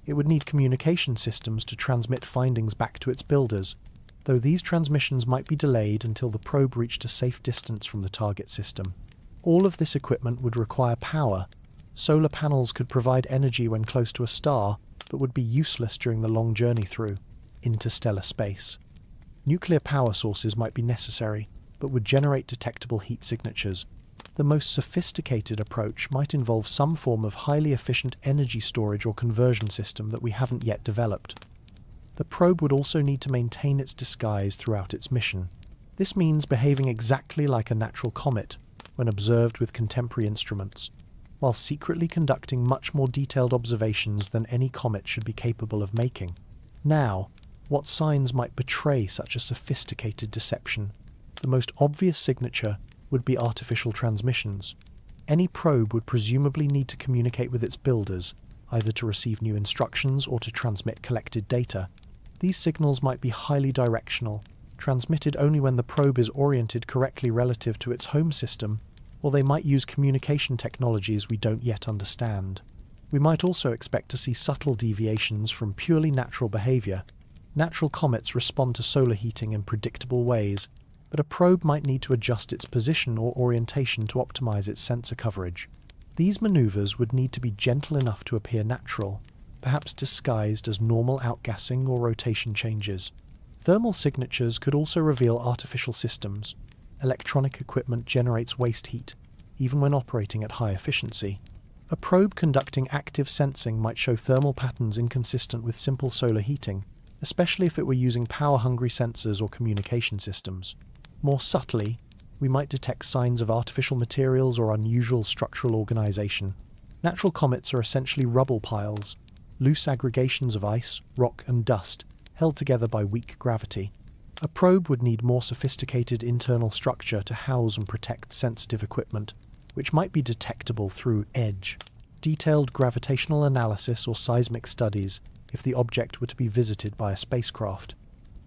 It would need communication systems to transmit findings back to its builders, though these transmissions might be delayed until the probe reached a safe distance from the target system. All of this equipment would require power. Solar panels could provide energy when close to a star, but would be useless during the long journey through interstellar space. Nuclear power sources might be necessary, but would generate detectable heat signatures. The most sophisticated approach might involve some form of highly efficient energy storage or conversion system that we haven't yet developed. The probe would also need to maintain its disguise throughout its mission. This means behaving exactly like a natural comet when observed with contemporary instruments, while secretly conducting much more detailed observations than any comet should be capable of making. Now, what signs might betray such a sophisticated deception? The most obvious signature would be artificial transmissions. Any probe would presumably need to communicate with its builders, either to receive new instructions or to transmit collected data. These signals might be highly directional, transmitted only when the probe is oriented correctly relative to its home system, or they might use communication technologies we don't yet understand. We might also expect to see subtle deviations from purely natural behavior. Natural comets respond to solar heating in predictable ways, but a probe might need to adjust its position or orientation to optimize its sensor coverage. These maneuvers would need to be gentle enough to appear natural, perhaps disguised as normal outgassing or rotation changes. Thermal signatures could also reveal artificial systems. Electronic equipment generates waste heat, even when operating at high efficiency. A probe conducting active sensing might show thermal patterns inconsistent with simple solar heating, especially if it were using power-hungry sensors or communication systems. More subtly, we might detect signs of artificial materials or unusual structural organization. Natural comets are essentially rubble piles, loose aggregations of ice, rock, and dust, held together by weak gravity. A probe would need more sophisticated internal structure to house and protect sensitive equipment, which might be detectable through EDGE, detailed gravitational analysis or seismic studies, if the object were to be visited by a spacecraft.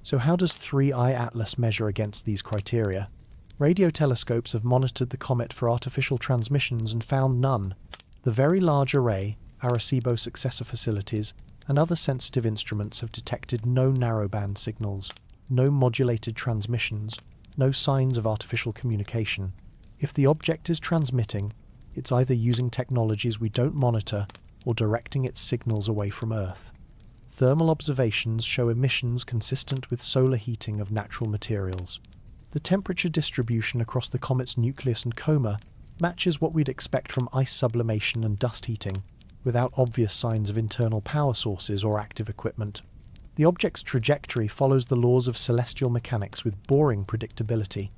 So how does 3I Atlas measure against these criteria? Radio telescopes have monitored the comet for artificial transmissions and found none. The Very Large Array, Arecibo successor facilities, and other sensitive instruments have detected no narrowband signals, no modulated transmissions, no signs of artificial communication. If the object is transmitting, it's either using technologies we don't monitor or directing its signals away from Earth. Thermal observations show emissions consistent with solar heating of natural materials. The temperature distribution across the comet's nucleus and coma matches what we'd expect from ice sublimation and dust heating, without obvious signs of internal power sources or active equipment. The object's trajectory follows the laws of celestial mechanics with boring predictability.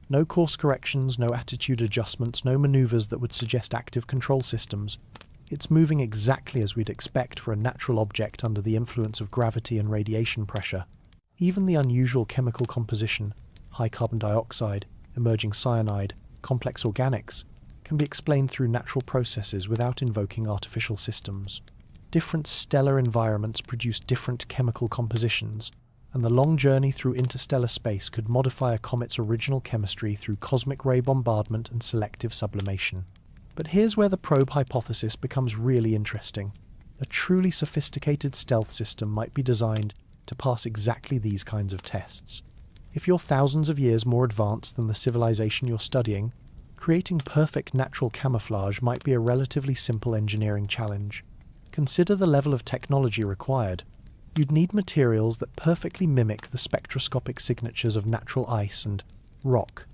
No course corrections, no attitude adjustments, no maneuvers that would suggest active control systems. It's moving exactly as we'd expect for a natural object under the influence of gravity and radiation pressure. Even the unusual chemical composition, high carbon dioxide, emerging cyanide, complex organics, can be explained through natural processes without invoking artificial systems. Different stellar environments produce different chemical compositions, and the long journey through interstellar space could modify a comet's original chemistry through cosmic ray bombardment and selective sublimation. But here's where the probe hypothesis becomes really interesting. A truly sophisticated stealth system might be designed to pass exactly these kinds of tests. If you're thousands of years more advanced than the civilization you're studying, creating perfect natural camouflage might be a relatively simple engineering challenge. Consider the level of technology required. You'd need materials that perfectly mimic the spectroscopic signatures of natural ice and rock.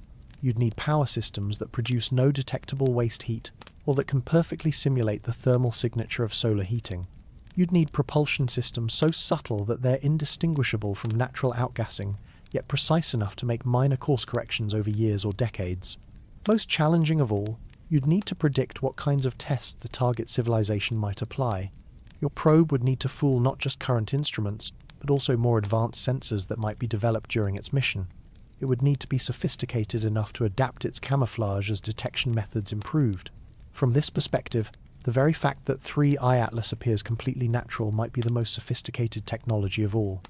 You'd need power systems that produce no detectable waste heat, or that can perfectly simulate the thermal signature of solar heating. You'd need propulsion systems so subtle that they're indistinguishable from natural outgassing, yet precise enough to make minor course corrections over years or decades. Most challenging of all, you'd need to predict what kinds of tests the target civilization might apply. Your probe would need to fool not just current instruments, but also more advanced sensors that might be developed during its mission. It would need to be sophisticated enough to adapt its camouflage as detection methods improved. From this perspective, the very fact that 3I Atlas appears completely natural might be the most sophisticated technology of all.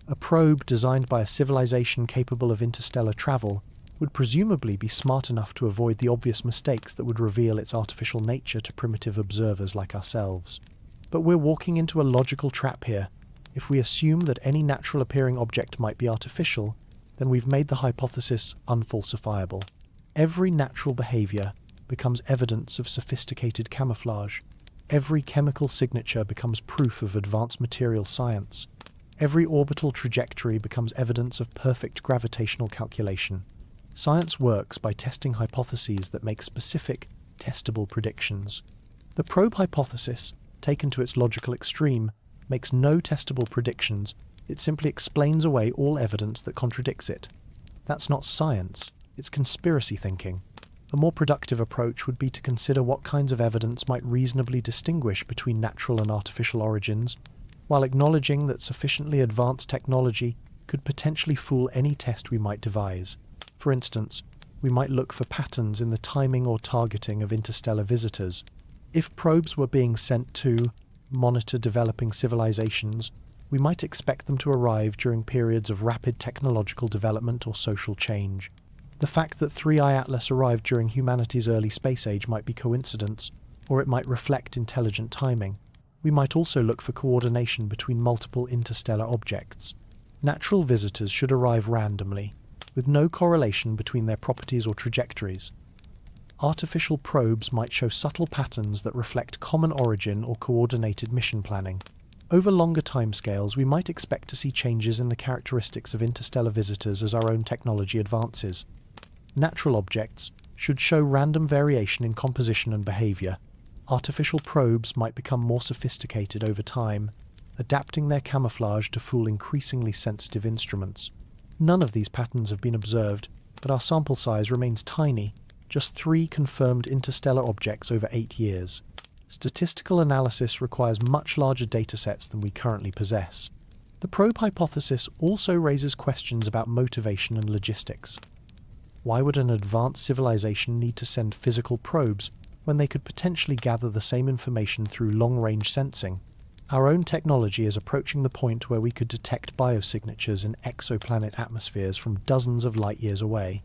A probe designed by a civilization capable of interstellar travel would presumably be smart enough to avoid the obvious mistakes that would reveal its artificial nature to primitive observers like ourselves. But we're walking into a logical trap here. If we assume that any natural-appearing object might be artificial, then we've made the hypothesis unfalsifiable. Every natural behavior becomes evidence of sophisticated camouflage. Every chemical signature becomes proof of advanced material science. Every orbital trajectory becomes evidence of perfect gravitational calculation. Science works by testing hypotheses that make specific, testable predictions. The probe hypothesis, taken to its logical extreme, makes no testable predictions. It simply explains away all evidence that contradicts it. That's not science, it's conspiracy thinking. A more productive approach would be to consider what kinds of evidence might reasonably distinguish between natural and artificial origins, while acknowledging that sufficiently advanced technology could potentially fool any test we might devise. For instance, we might look for patterns in the timing or targeting of interstellar visitors. If probes were being sent to monitor developing civilizations, we might expect them to arrive during periods of rapid technological development or social change. The fact that 3I Atlas arrived during humanity's early space age might be coincidence, or it might reflect intelligent timing. We might also look for coordination between multiple interstellar objects. Natural visitors should arrive randomly, with no correlation between their properties or trajectories. Artificial probes might show subtle patterns that reflect common origin or coordinated mission planning. Over longer timescales, we might expect to see changes in the characteristics of interstellar visitors as our own technology advances. Natural objects should show random variation in composition and behavior. Artificial probes might become more sophisticated over time, adapting their camouflage to fool increasingly sensitive instruments. None of these patterns have been observed, but our sample size remains tiny, just 3 confirmed interstellar objects over 8 years. Statistical analysis requires much larger datasets than we currently possess. The probe hypothesis also raises questions about motivation and logistics. Why would an advanced civilization need to send physical probes when they could potentially gather the same information through long-range sensing? Our own technology is approaching the point where we could detect biosignatures in exoplanet atmospheres from dozens of light years away.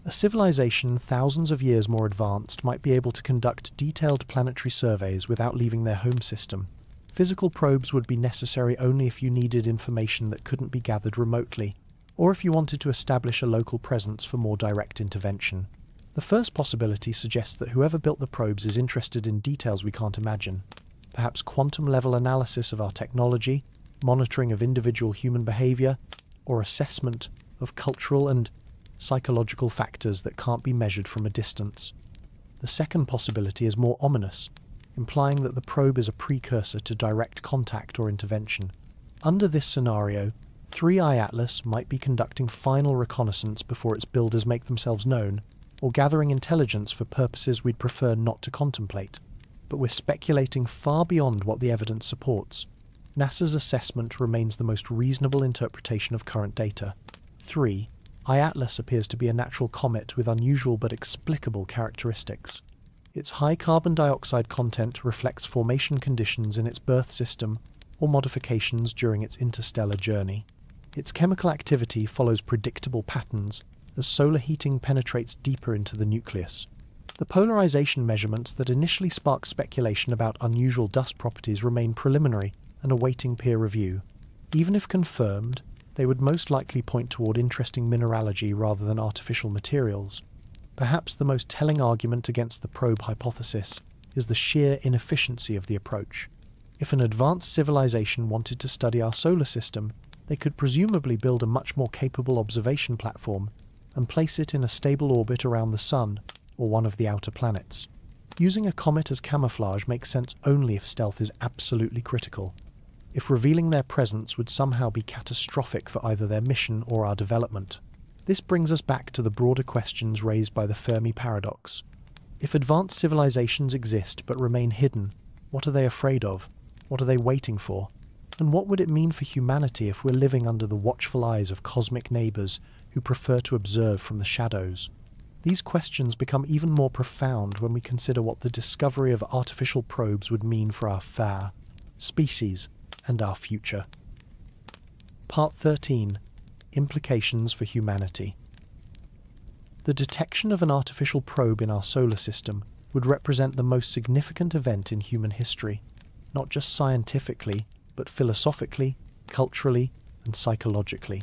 A civilization thousands of years more advanced might be able to conduct detailed planetary surveys without leaving their home system. Physical probes would be necessary only if you needed information that couldn't be gathered remotely, or if you wanted to establish a local presence for more direct intervention. The first possibility suggests that whoever built the probes is interested in details we can't imagine. Perhaps quantum-level analysis of our technology, monitoring of individual human behavior, or assessment of cultural and psychological factors that can't be measured from a distance. The second possibility is more ominous, implying that the probe is a precursor to direct contact or intervention. Under this scenario, 3i Atlas might be conducting final reconnaissance before its builders make themselves known, or gathering intelligence for purposes we'd prefer not to contemplate. But we're speculating far beyond what the evidence supports. NASA's assessment remains the most reasonable interpretation of current data. 3. I-Atlas appears to be a natural comet with unusual but explicable characteristics. Its high carbon dioxide content reflects formation conditions in its birth system or modifications during its interstellar journey. Its chemical activity follows predictable patterns as solar heating penetrates deeper into the nucleus. The polarization measurements that initially sparked speculation about unusual dust properties remain preliminary and awaiting peer review. Even if confirmed, they would most likely point toward interesting mineralogy rather than artificial materials. Perhaps the most telling argument against the probe hypothesis is the sheer inefficiency of the approach. If an advanced civilization wanted to study our solar system, they could presumably build a much more capable observation platform and place it in a stable orbit around the Sun or one of the outer planets. Using a comet as camouflage makes sense only if stealth is absolutely critical. If revealing their presence would somehow be catastrophic for either their mission or our development. This brings us back to the broader questions raised by the Fermi Paradox. If advanced civilizations exist but remain hidden, what are they afraid of? What are they waiting for? And what would it mean for humanity if we're living under the watchful eyes of cosmic neighbors who prefer to observe from the shadows? These questions become even more profound when we consider what the discovery of artificial probes would mean for our species and our future. Part 13. Implications for humanity. The detection of an artificial probe in our solar system would represent the most significant event in human history, not just scientifically, but philosophically, culturally, and psychologically.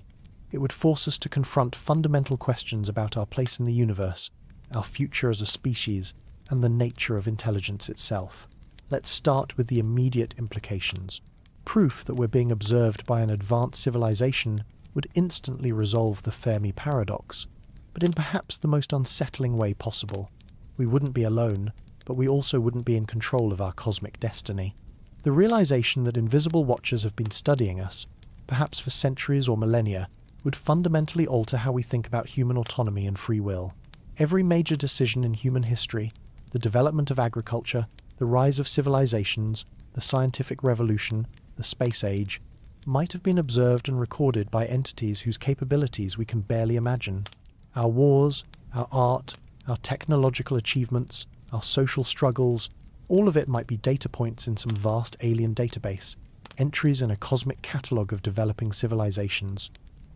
It would force us to confront fundamental questions about our place in the universe, our future as a species, and the nature of intelligence itself. Let's start with the immediate implications. Proof that we're being observed by an advanced civilization would instantly resolve the Fermi Paradox, but in perhaps the most unsettling way possible. We wouldn't be alone, but we also wouldn't be in control of our cosmic destiny. The realization that invisible watchers have been studying us, perhaps for centuries or millennia, would fundamentally alter how we think about human autonomy and free will. Every major decision in human history, the development of agriculture, the rise of civilizations, the scientific revolution, the space age, might have been observed and recorded by entities whose capabilities we can barely imagine. Our wars, our art, our technological achievements, our social struggles, all of it might be data points in some vast alien database, entries in a cosmic catalogue of developing civilizations.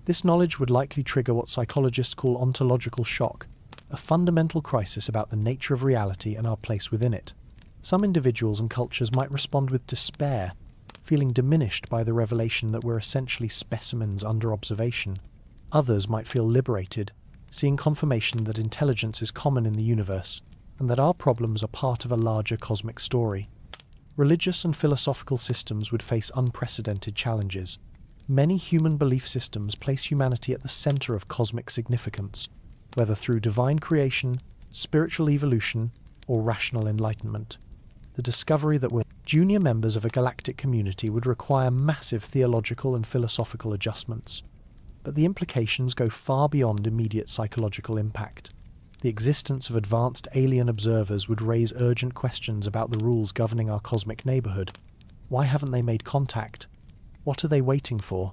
This knowledge would likely trigger what psychologists call ontological shock, a fundamental crisis about the nature of reality and our place within it. Some individuals and cultures might respond with despair, feeling diminished by the revelation that we're essentially specimens under observation. Others might feel liberated, seeing confirmation that intelligence is common in the universe, and that our problems are part of a larger cosmic story. Religious and philosophical systems would face unprecedented challenges. Many human belief systems place humanity at the center of cosmic significance, whether through divine creation, spiritual evolution, or rational enlightenment. The discovery that we're junior members of a galactic community would require massive theological and philosophical adjustments. But the implications go far beyond immediate psychological impact. The existence of advanced alien observers would raise urgent questions about the rules governing our cosmic neighborhood. Why haven't they made contact? What are they waiting for?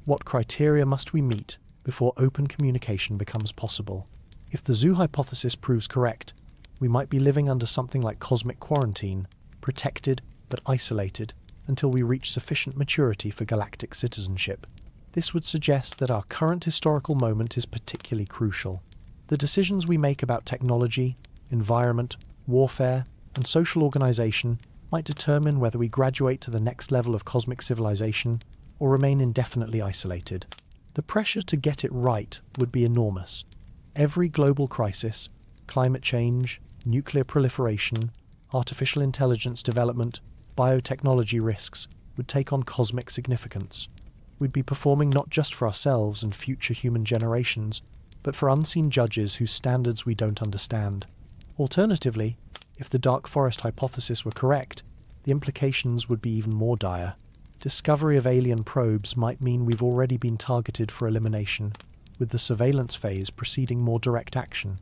What criteria must we meet before open communication becomes possible? If the zoo hypothesis proves correct, we might be living under something like cosmic quarantine, protected but isolated, until we reach sufficient maturity for galactic citizenship. This would suggest that our current historical moment is particularly crucial. The decisions we make about technology, environment, warfare, and social organization might determine whether we graduate to the next level of cosmic civilization or remain indefinitely isolated. The pressure to get it right would be enormous. Every global crisis, climate change, nuclear proliferation, artificial intelligence development, biotechnology risks, would take on cosmic significance. We'd be performing not just for ourselves and future human generations, but for unseen judges whose standards we don't understand. Alternatively, if the dark forest hypothesis were correct, the implications would be even more dire. Discovery of alien probes might mean we've already been targeted for elimination, with the surveillance phase preceding more direct action.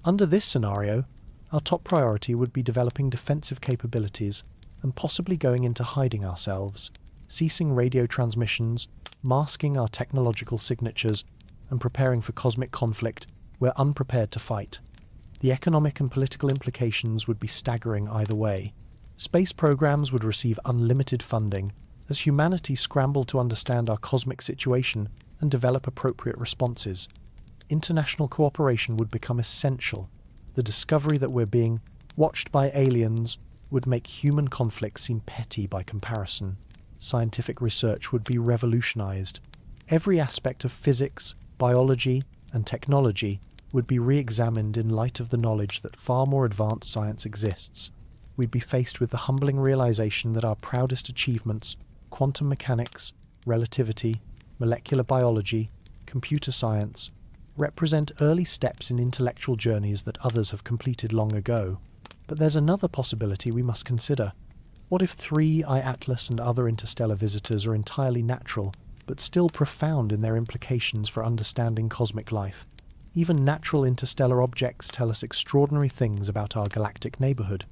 Under this scenario, our top priority would be developing defensive capabilities and possibly going into hiding ourselves, ceasing radio transmissions, masking our technological signatures, and preparing for cosmic conflict we're unprepared to fight. The economic and political implications would be staggering either way. Space programs would receive unlimited funding as humanity scrambled to understand our cosmic situation and develop appropriate responses. International cooperation would become essential. The discovery that we're being watched by aliens would make human conflict seem petty by comparison. Scientific research would be revolutionized. Every aspect of physics, biology, and technology would be re-examined in light of the knowledge that far more advanced science exists. We'd be faced with the humbling realization that our proudest achievements, quantum mechanics, relativity, molecular biology, computer science, represent early steps in intellectual journeys that others have completed long ago. But there's another possibility we must consider. What if 3I Atlas and other interstellar visitors are entirely natural, but still profound in their implications for understanding cosmic life? Even natural interstellar objects tell us extraordinary things about our galactic neighborhood.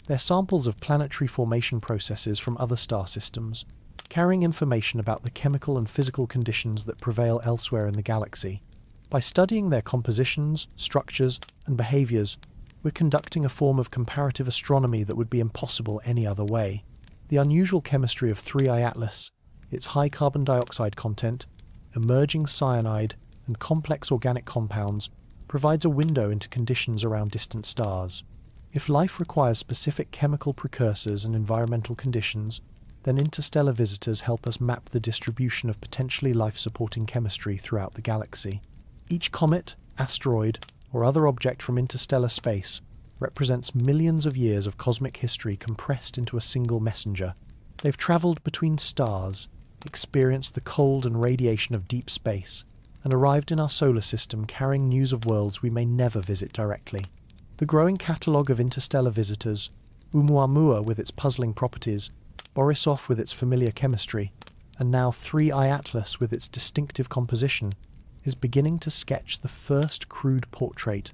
They're samples of planetary formation processes from other star systems, carrying information about the chemical and physical conditions that prevail elsewhere in the galaxy. By studying their compositions, structures, and behaviors, we're conducting a form of comparative astronomy that would be impossible any other way. The unusual chemistry of 3I Atlas, its high carbon dioxide content, emerging cyanide, and complex organic compounds, provides a window into conditions around distant stars. If life requires specific chemical precursors and environmental conditions, then interstellar visitors help us map the distribution of potentially life-supporting chemistry throughout the galaxy. Each comet, asteroid, or other object from interstellar space represents millions of years of cosmic history compressed into a single messenger. They've traveled between stars, experienced the cold and radiation of deep space, and arrived in our solar system carrying news of worlds we may never visit directly. The growing catalogue of interstellar visitors, Oumuamua with its puzzling properties, Borisov with its familiar chemistry, and now 3I Atlas with its distinctive composition, is beginning to sketch the first crude portrait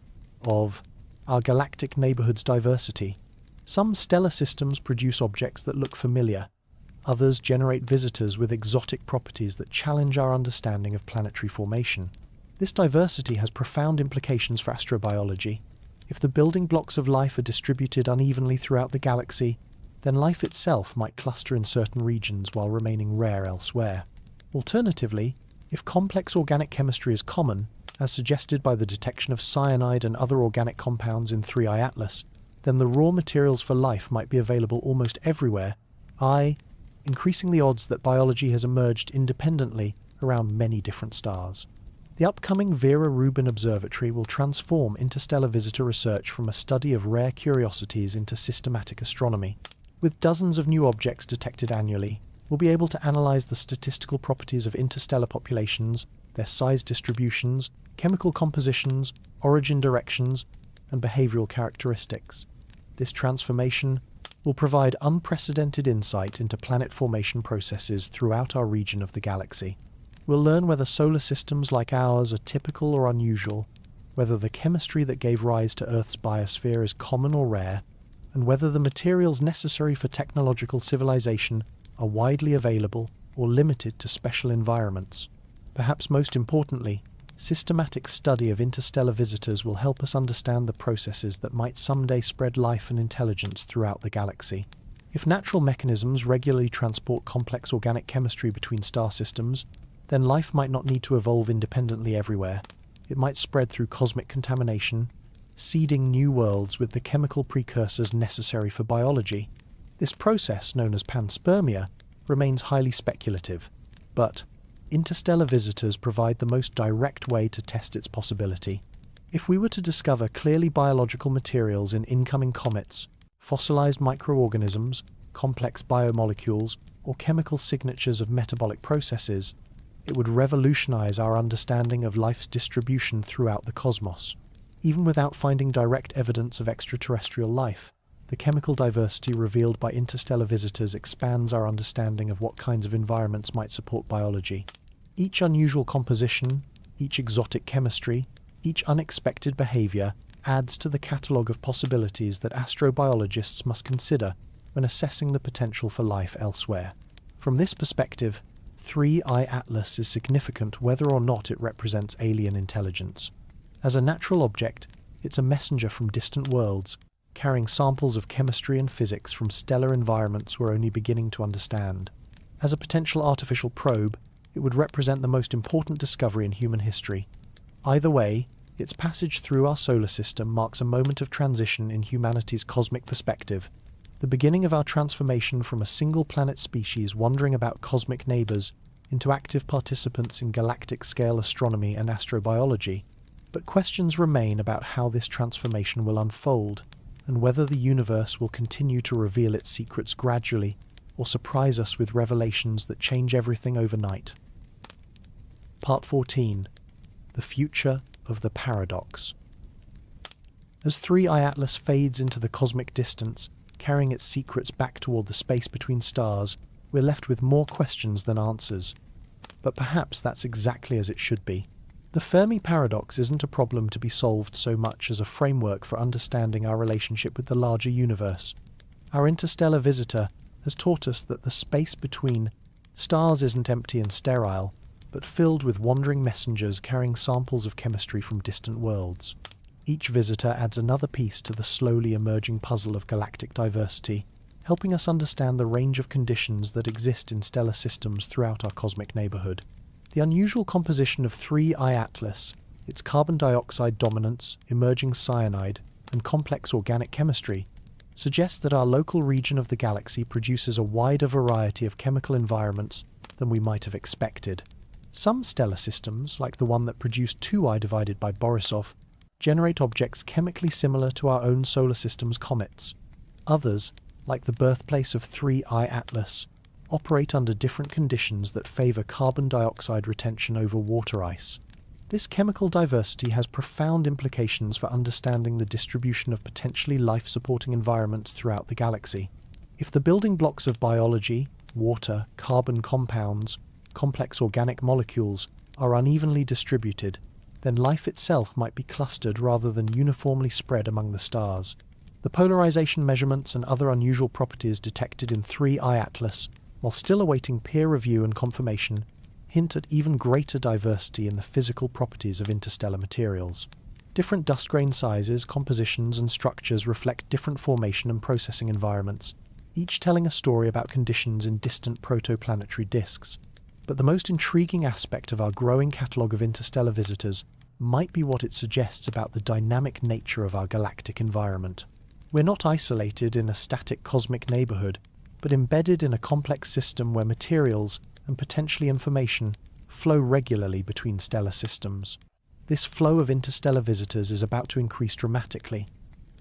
of our galactic neighborhood's diversity. Some stellar systems produce objects that look familiar. Others generate visitors with exotic properties that challenge our understanding of planetary formation. This diversity has profound implications for astrobiology. If the building blocks of life are distributed unevenly throughout the galaxy, then life itself might cluster in certain regions while remaining rare elsewhere. Alternatively, if complex organic chemistry is common, as suggested by the detection of cyanide and other organic compounds in 3I Atlas, then the raw materials for life might be available almost everywhere, increasing the odds that biology has emerged independently around many different stars. The upcoming Vera Rubin Observatory will transform interstellar visitor research from a study of rare curiosities into systematic astronomy. With dozens of new objects detected annually, we'll be able to analyze the statistical properties of interstellar populations, their size distributions, chemical compositions, origin directions, and behavioral characteristics. This transformation will provide unprecedented insight into planet formation processes throughout our region of the galaxy. We'll learn whether solar systems like ours are typical or unusual, whether the chemistry that gave rise to Earth's biosphere is common or rare, and whether the materials necessary for technological civilization are widely available or limited to special environments. Perhaps most importantly, systematic study of interstellar visitors will help us understand the processes that might someday spread life and intelligence throughout the galaxy. If natural mechanisms regularly transport complex organic chemistry between star systems, then life might not need to evolve independently everywhere. It might spread through cosmic contamination, seeding new worlds with the chemical precursors necessary for biology. This process, known as panspermia, remains highly speculative, but interstellar visitors provide the most direct way to test its possibility. If we were to discover clearly biological materials in incoming comets, fossilized microorganisms, complex biomolecules, or chemical signatures of metabolic processes, it would revolutionize our understanding of life's distribution throughout the cosmos. Even without finding direct evidence of extraterrestrial life, the chemical diversity revealed by interstellar visitors expands our understanding of what kinds of environments might support biology. Each unusual composition, each exotic chemistry, each unexpected behavior adds to the catalogue of possibilities that astrobiologists must consider when assessing the potential for life elsewhere. From this perspective, 3I Atlas is significant whether or not it represents alien intelligence. As a natural object, it's a messenger from distant worlds, carrying samples of chemistry and physics from stellar environments we're only beginning to understand. As a potential artificial probe, it would represent the most important discovery in human history. Either way, its passage through our solar system marks a moment of transition in humanity's cosmic perspective, the beginning of our transformation from a single-planet species wandering about cosmic neighbours into active participants in galactic-scale astronomy and astrobiology. But questions remain about how this transformation will unfold, and whether the universe will continue to reveal its secrets gradually, or surprise us with revelations that change everything overnight. Part 14. The Future of the Paradox. As 3I Atlas fades into the cosmic distance, carrying its secrets back toward the space between stars, we're left with more questions than answers. But perhaps that's exactly as it should be. The Fermi Paradox isn't a problem to be solved so much as a framework for understanding our relationship with the larger universe. Our interstellar visitor has taught us that the space between stars isn't empty and sterile, but filled with wandering messengers carrying samples of chemistry from distant worlds. Each visitor adds another piece to the slowly emerging puzzle of galactic diversity, helping us understand the range of conditions that exist in stellar systems throughout our cosmic neighborhood. The unusual composition of 3I Atlas, its carbon dioxide dominance, emerging cyanide, and complex organic chemistry, suggests that our local region of the galaxy produces a wider variety of chemical environments than we might have expected. Some stellar systems, like the one that produced 2I divided by Borisov, generate objects chemically similar to our own solar system's comets. Others, like the birthplace of 3I Atlas, operate under different conditions that favour carbon dioxide retention over water ice. This chemical diversity has profound implications for understanding the distribution of potentially life-supporting environments throughout the galaxy. If the building blocks of biology, water, carbon compounds, complex organic molecules are unevenly distributed, then life itself might be clustered rather than uniformly spread among the stars. The polarization measurements and other unusual properties detected in 3I Atlas, while still awaiting peer review and confirmation, hint at even greater diversity in the physical properties of interstellar materials. Different dust grain sizes, compositions, and structures reflect different formation and processing environments, each telling a story about conditions in distant protoplanetary disks. But the most intriguing aspect of our growing catalogue of interstellar visitors might be what it suggests about the dynamic nature of our galactic environment. We're not isolated in a static cosmic neighbourhood, but embedded in a complex system where materials, and potentially information, flow regularly between stellar systems. This flow of interstellar visitors is about to increase dramatically.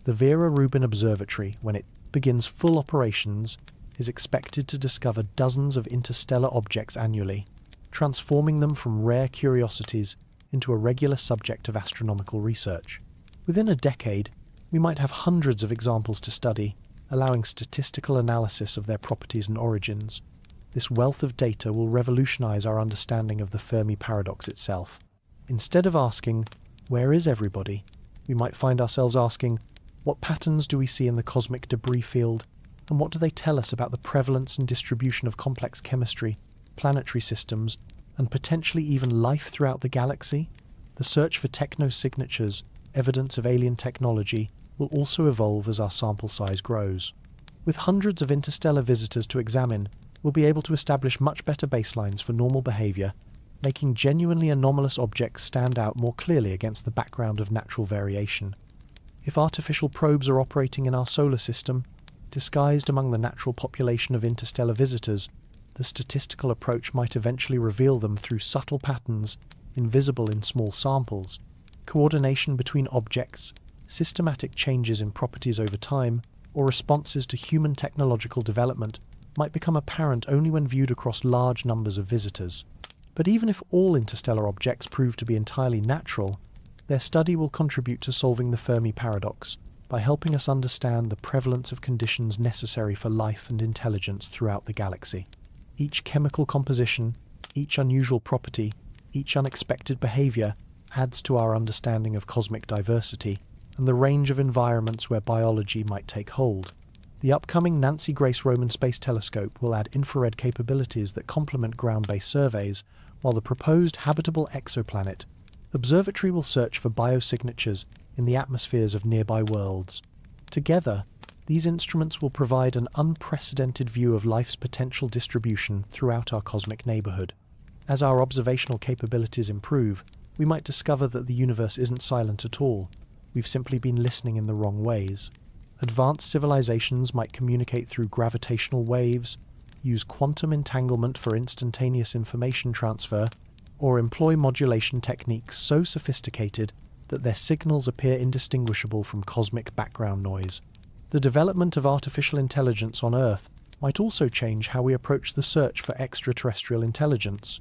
The Vera Rubin Observatory, when it begins full operations, is expected to discover dozens of interstellar objects annually, transforming them from rare curiosities into a regular subject of astronomical research. Within a decade, we might have hundreds of examples to study, allowing statistical analysis of their properties and origins. This wealth of data will revolutionize our understanding of the Fermi Paradox itself. Instead of asking, "Where is everybody?" we might find ourselves asking, "What patterns do we see in the cosmic debris field, and what do they tell us about the prevalence and distribution of complex chemistry, planetary systems, and potentially even life throughout the galaxy?" The search for techno-signatures, evidence of alien technology, will also evolve as our sample size grows. With hundreds of interstellar visitors to examine, we'll be able to establish much better baselines for normal behavior, making genuinely anomalous objects stand out more clearly against the background of natural variation. If artificial probes are operating in our solar system, disguised among the natural population of interstellar visitors, the statistical approach might eventually reveal them through subtle patterns invisible in small samples. Coordination between objects, systematic changes in properties over time, or responses to human technological development might become apparent only when viewed across large numbers of visitors. But even if all interstellar objects prove to be entirely natural, their study will contribute to solving the Fermi Paradox by helping us understand the prevalence of conditions necessary for life and intelligence throughout the galaxy. Each chemical composition, each unusual property, each unexpected behavior adds to our understanding of cosmic diversity and the range of environments where biology might take hold. The upcoming Nancy Grace Roman Space Telescope will add infrared capabilities that complement ground-based surveys, while the proposed habitable exoplanet observatory will search for biosignatures in the atmospheres of nearby worlds. Together, these instruments will provide an unprecedented view of life's potential distribution throughout our cosmic neighborhood. As our observational capabilities improve, we might discover that the universe isn't silent at all. We've simply been listening in the wrong ways. Advanced civilizations might communicate through gravitational waves, use quantum entanglement for instantaneous information transfer, or employ modulation techniques so sophisticated that their signals appear indistinguishable from cosmic background noise. The development of artificial intelligence on Earth might also change how we approach the search for extraterrestrial intelligence.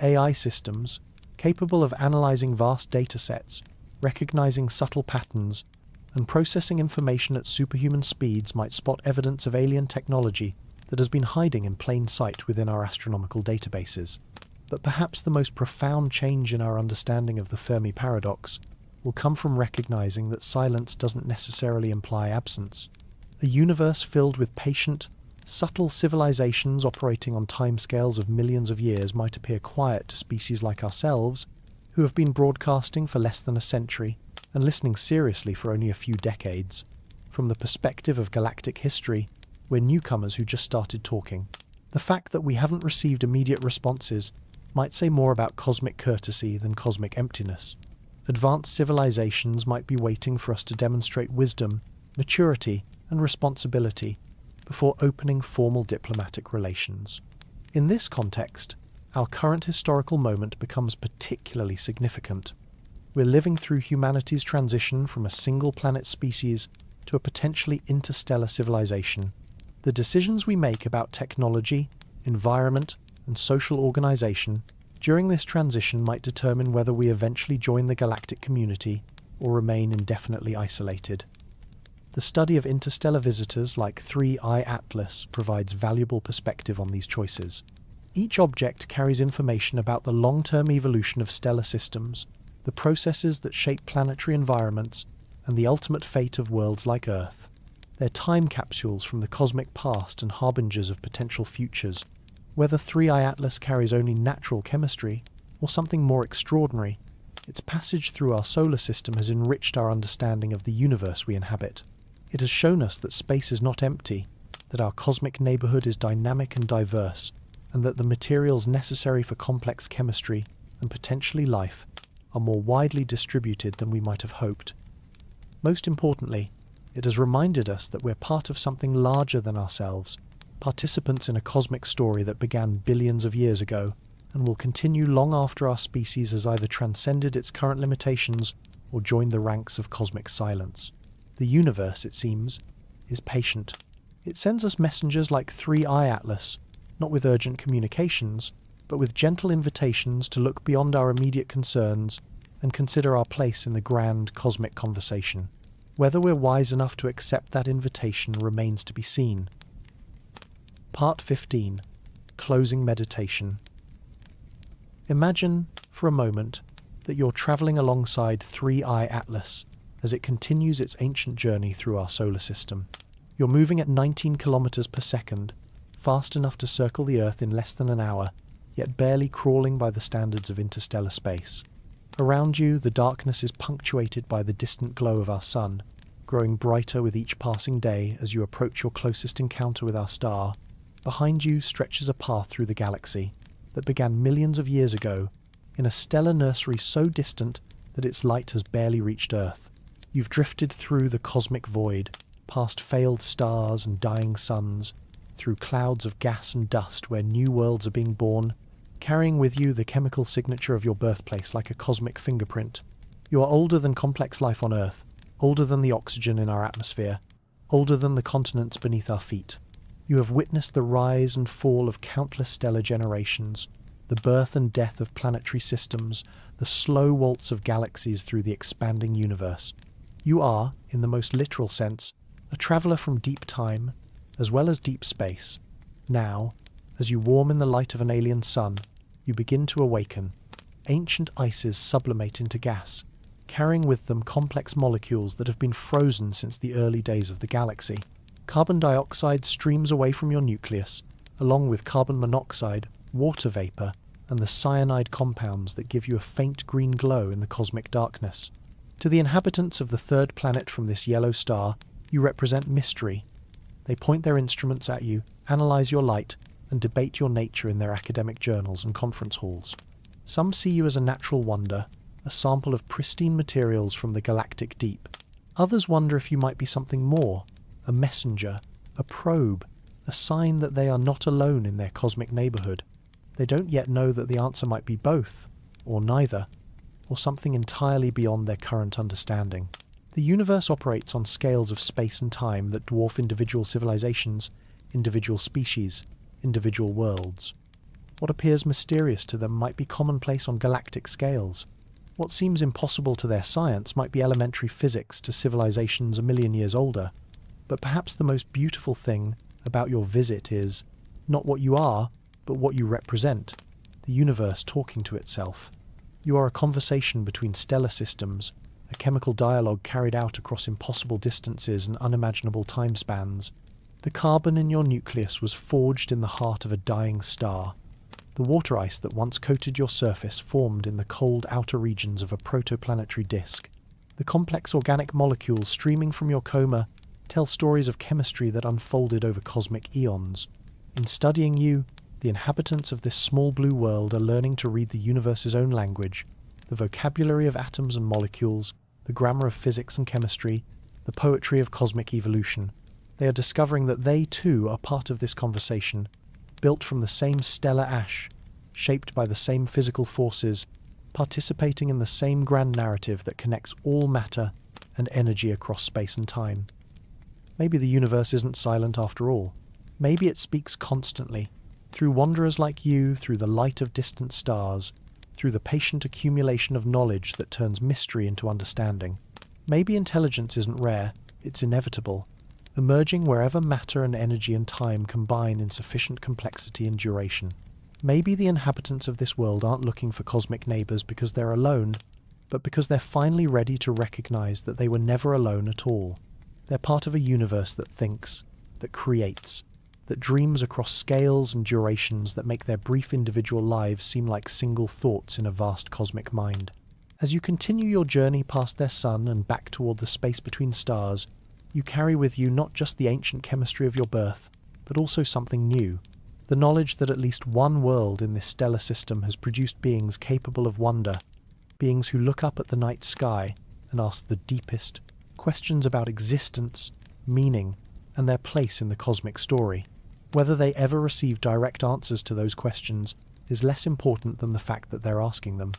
AI systems, capable of analyzing vast data sets, recognizing subtle patterns, and processing information at superhuman speeds might spot evidence of alien technology that has been hiding in plain sight within our astronomical databases. But perhaps the most profound change in our understanding of the Fermi Paradox will come from recognizing that silence doesn't necessarily imply absence. A universe filled with patient, subtle civilizations operating on timescales of millions of years might appear quiet to species like ourselves, who have been broadcasting for less than a century and listening seriously for only a few decades. From the perspective of galactic history, we're newcomers who just started talking. The fact that we haven't received immediate responses might say more about cosmic courtesy than cosmic emptiness. Advanced civilizations might be waiting for us to demonstrate wisdom, maturity, and responsibility before opening formal diplomatic relations. In this context, our current historical moment becomes particularly significant. We're living through humanity's transition from a single-planet species to a potentially interstellar civilization. The decisions we make about technology, environment, and social organization during this transition might determine whether we eventually join the galactic community or remain indefinitely isolated. The study of interstellar visitors like 3I Atlas provides valuable perspective on these choices. Each object carries information about the long-term evolution of stellar systems, the processes that shape planetary environments, and the ultimate fate of worlds like Earth. They're time capsules from the cosmic past and harbingers of potential futures. Whether 3I Atlas carries only natural chemistry or something more extraordinary, its passage through our solar system has enriched our understanding of the universe we inhabit. It has shown us that space is not empty, that our cosmic neighborhood is dynamic and diverse, and that the materials necessary for complex chemistry and potentially life are more widely distributed than we might have hoped. Most importantly, it has reminded us that we're part of something larger than ourselves, participants in a cosmic story that began billions of years ago and will continue long after our species has either transcended its current limitations or joined the ranks of cosmic silence. The universe, it seems, is patient. It sends us messengers like 3I Atlas, not with urgent communications, but with gentle invitations to look beyond our immediate concerns and consider our place in the grand cosmic conversation. Whether we're wise enough to accept that invitation remains to be seen. Part 15. Closing Meditation. Imagine, for a moment, that you're travelling alongside 3I Atlas as it continues its ancient journey through our solar system. You're moving at 19 kilometers per second, fast enough to circle the Earth in less than an hour, yet barely crawling by the standards of interstellar space. Around you, the darkness is punctuated by the distant glow of our sun, growing brighter with each passing day as you approach your closest encounter with our star. Behind you stretches a path through the galaxy that began millions of years ago in a stellar nursery so distant that its light has barely reached Earth. You've drifted through the cosmic void, past failed stars and dying suns, through clouds of gas and dust where new worlds are being born, carrying with you the chemical signature of your birthplace like a cosmic fingerprint. You are older than complex life on Earth, older than the oxygen in our atmosphere, older than the continents beneath our feet. You have witnessed the rise and fall of countless stellar generations, the birth and death of planetary systems, the slow waltz of galaxies through the expanding universe. You are, in the most literal sense, a traveller from deep time, as well as deep space. Now, as you warm in the light of an alien sun, you begin to awaken. Ancient ices sublimate into gas, carrying with them complex molecules that have been frozen since the early days of the galaxy. Carbon dioxide streams away from your nucleus, along with carbon monoxide, water vapor, and the cyanide compounds that give you a faint green glow in the cosmic darkness. To the inhabitants of the third planet from this yellow star, you represent mystery. They point their instruments at you, analyze your light, and debate your nature in their academic journals and conference halls. Some see you as a natural wonder, a sample of pristine materials from the galactic deep. Others wonder if you might be something more, a messenger, a probe, a sign that they are not alone in their cosmic neighborhood. They don't yet know that the answer might be both, or neither, or something entirely beyond their current understanding. The universe operates on scales of space and time that dwarf individual civilizations, individual species, individual worlds. What appears mysterious to them might be commonplace on galactic scales. What seems impossible to their science might be elementary physics to civilizations a million years older. But perhaps the most beautiful thing about your visit is not what you are, but what you represent, the universe talking to itself. You are a conversation between stellar systems, a chemical dialogue carried out across impossible distances and unimaginable time spans. The carbon in your nucleus was forged in the heart of a dying star. The water ice that once coated your surface formed in the cold outer regions of a protoplanetary disk. The complex organic molecules streaming from your coma tell stories of chemistry that unfolded over cosmic eons. In studying you, the inhabitants of this small blue world are learning to read the universe's own language, the vocabulary of atoms and molecules, the grammar of physics and chemistry, the poetry of cosmic evolution. They are discovering that they too are part of this conversation, built from the same stellar ash, shaped by the same physical forces, participating in the same grand narrative that connects all matter and energy across space and time. Maybe the universe isn't silent after all. Maybe it speaks constantly, through wanderers like you, through the light of distant stars, through the patient accumulation of knowledge that turns mystery into understanding. Maybe intelligence isn't rare, it's inevitable, emerging wherever matter and energy and time combine in sufficient complexity and duration. Maybe the inhabitants of this world aren't looking for cosmic neighbours because they're alone, but because they're finally ready to recognise that they were never alone at all. They're part of a universe that thinks, that creates, that dreams across scales and durations that make their brief individual lives seem like single thoughts in a vast cosmic mind. As you continue your journey past their sun and back toward the space between stars, you carry with you not just the ancient chemistry of your birth, but also something new, the knowledge that at least one world in this stellar system has produced beings capable of wonder, beings who look up at the night sky and ask the deepest questions about existence, meaning, and their place in the cosmic story. Whether they ever receive direct answers to those questions is less important than the fact that they're asking them.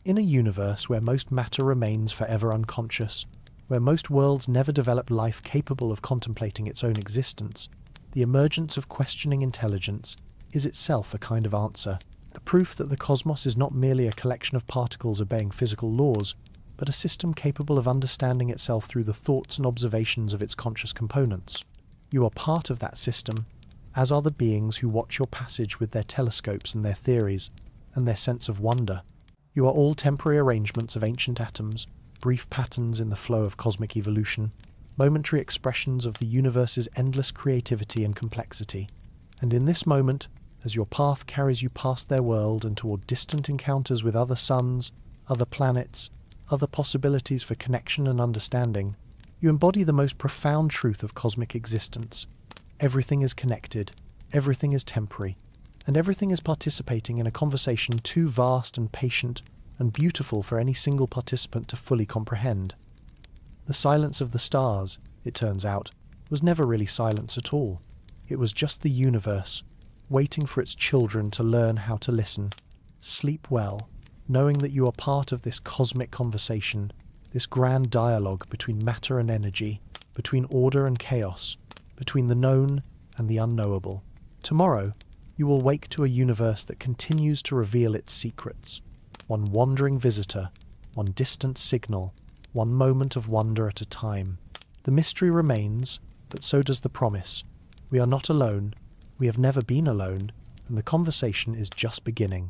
In a universe where most matter remains forever unconscious, where most worlds never develop life capable of contemplating its own existence, the emergence of questioning intelligence is itself a kind of answer, a proof that the cosmos is not merely a collection of particles obeying physical laws, but a system capable of understanding itself through the thoughts and observations of its conscious components. You are part of that system, as are the beings who watch your passage with their telescopes and their theories, and their sense of wonder. You are all temporary arrangements of ancient atoms, brief patterns in the flow of cosmic evolution, momentary expressions of the universe's endless creativity and complexity. And in this moment, as your path carries you past their world and toward distant encounters with other suns, other planets, other possibilities for connection and understanding, You embody the most profound truth of cosmic existence. Everything is connected, everything is temporary, and everything is participating in a conversation too vast and patient and beautiful for any single participant to fully comprehend. The silence of the stars, it turns out, was never really silence at all. It was just the universe, waiting for its children to learn how to listen. Sleep well, knowing that you are part of this cosmic conversation, this grand dialogue between matter and energy, between order and chaos, between the known and the unknowable. Tomorrow, you will wake to a universe that continues to reveal its secrets. One wandering visitor, one distant signal, one moment of wonder at a time. The mystery remains, but so does the promise. We are not alone, we have never been alone, and the conversation is just beginning.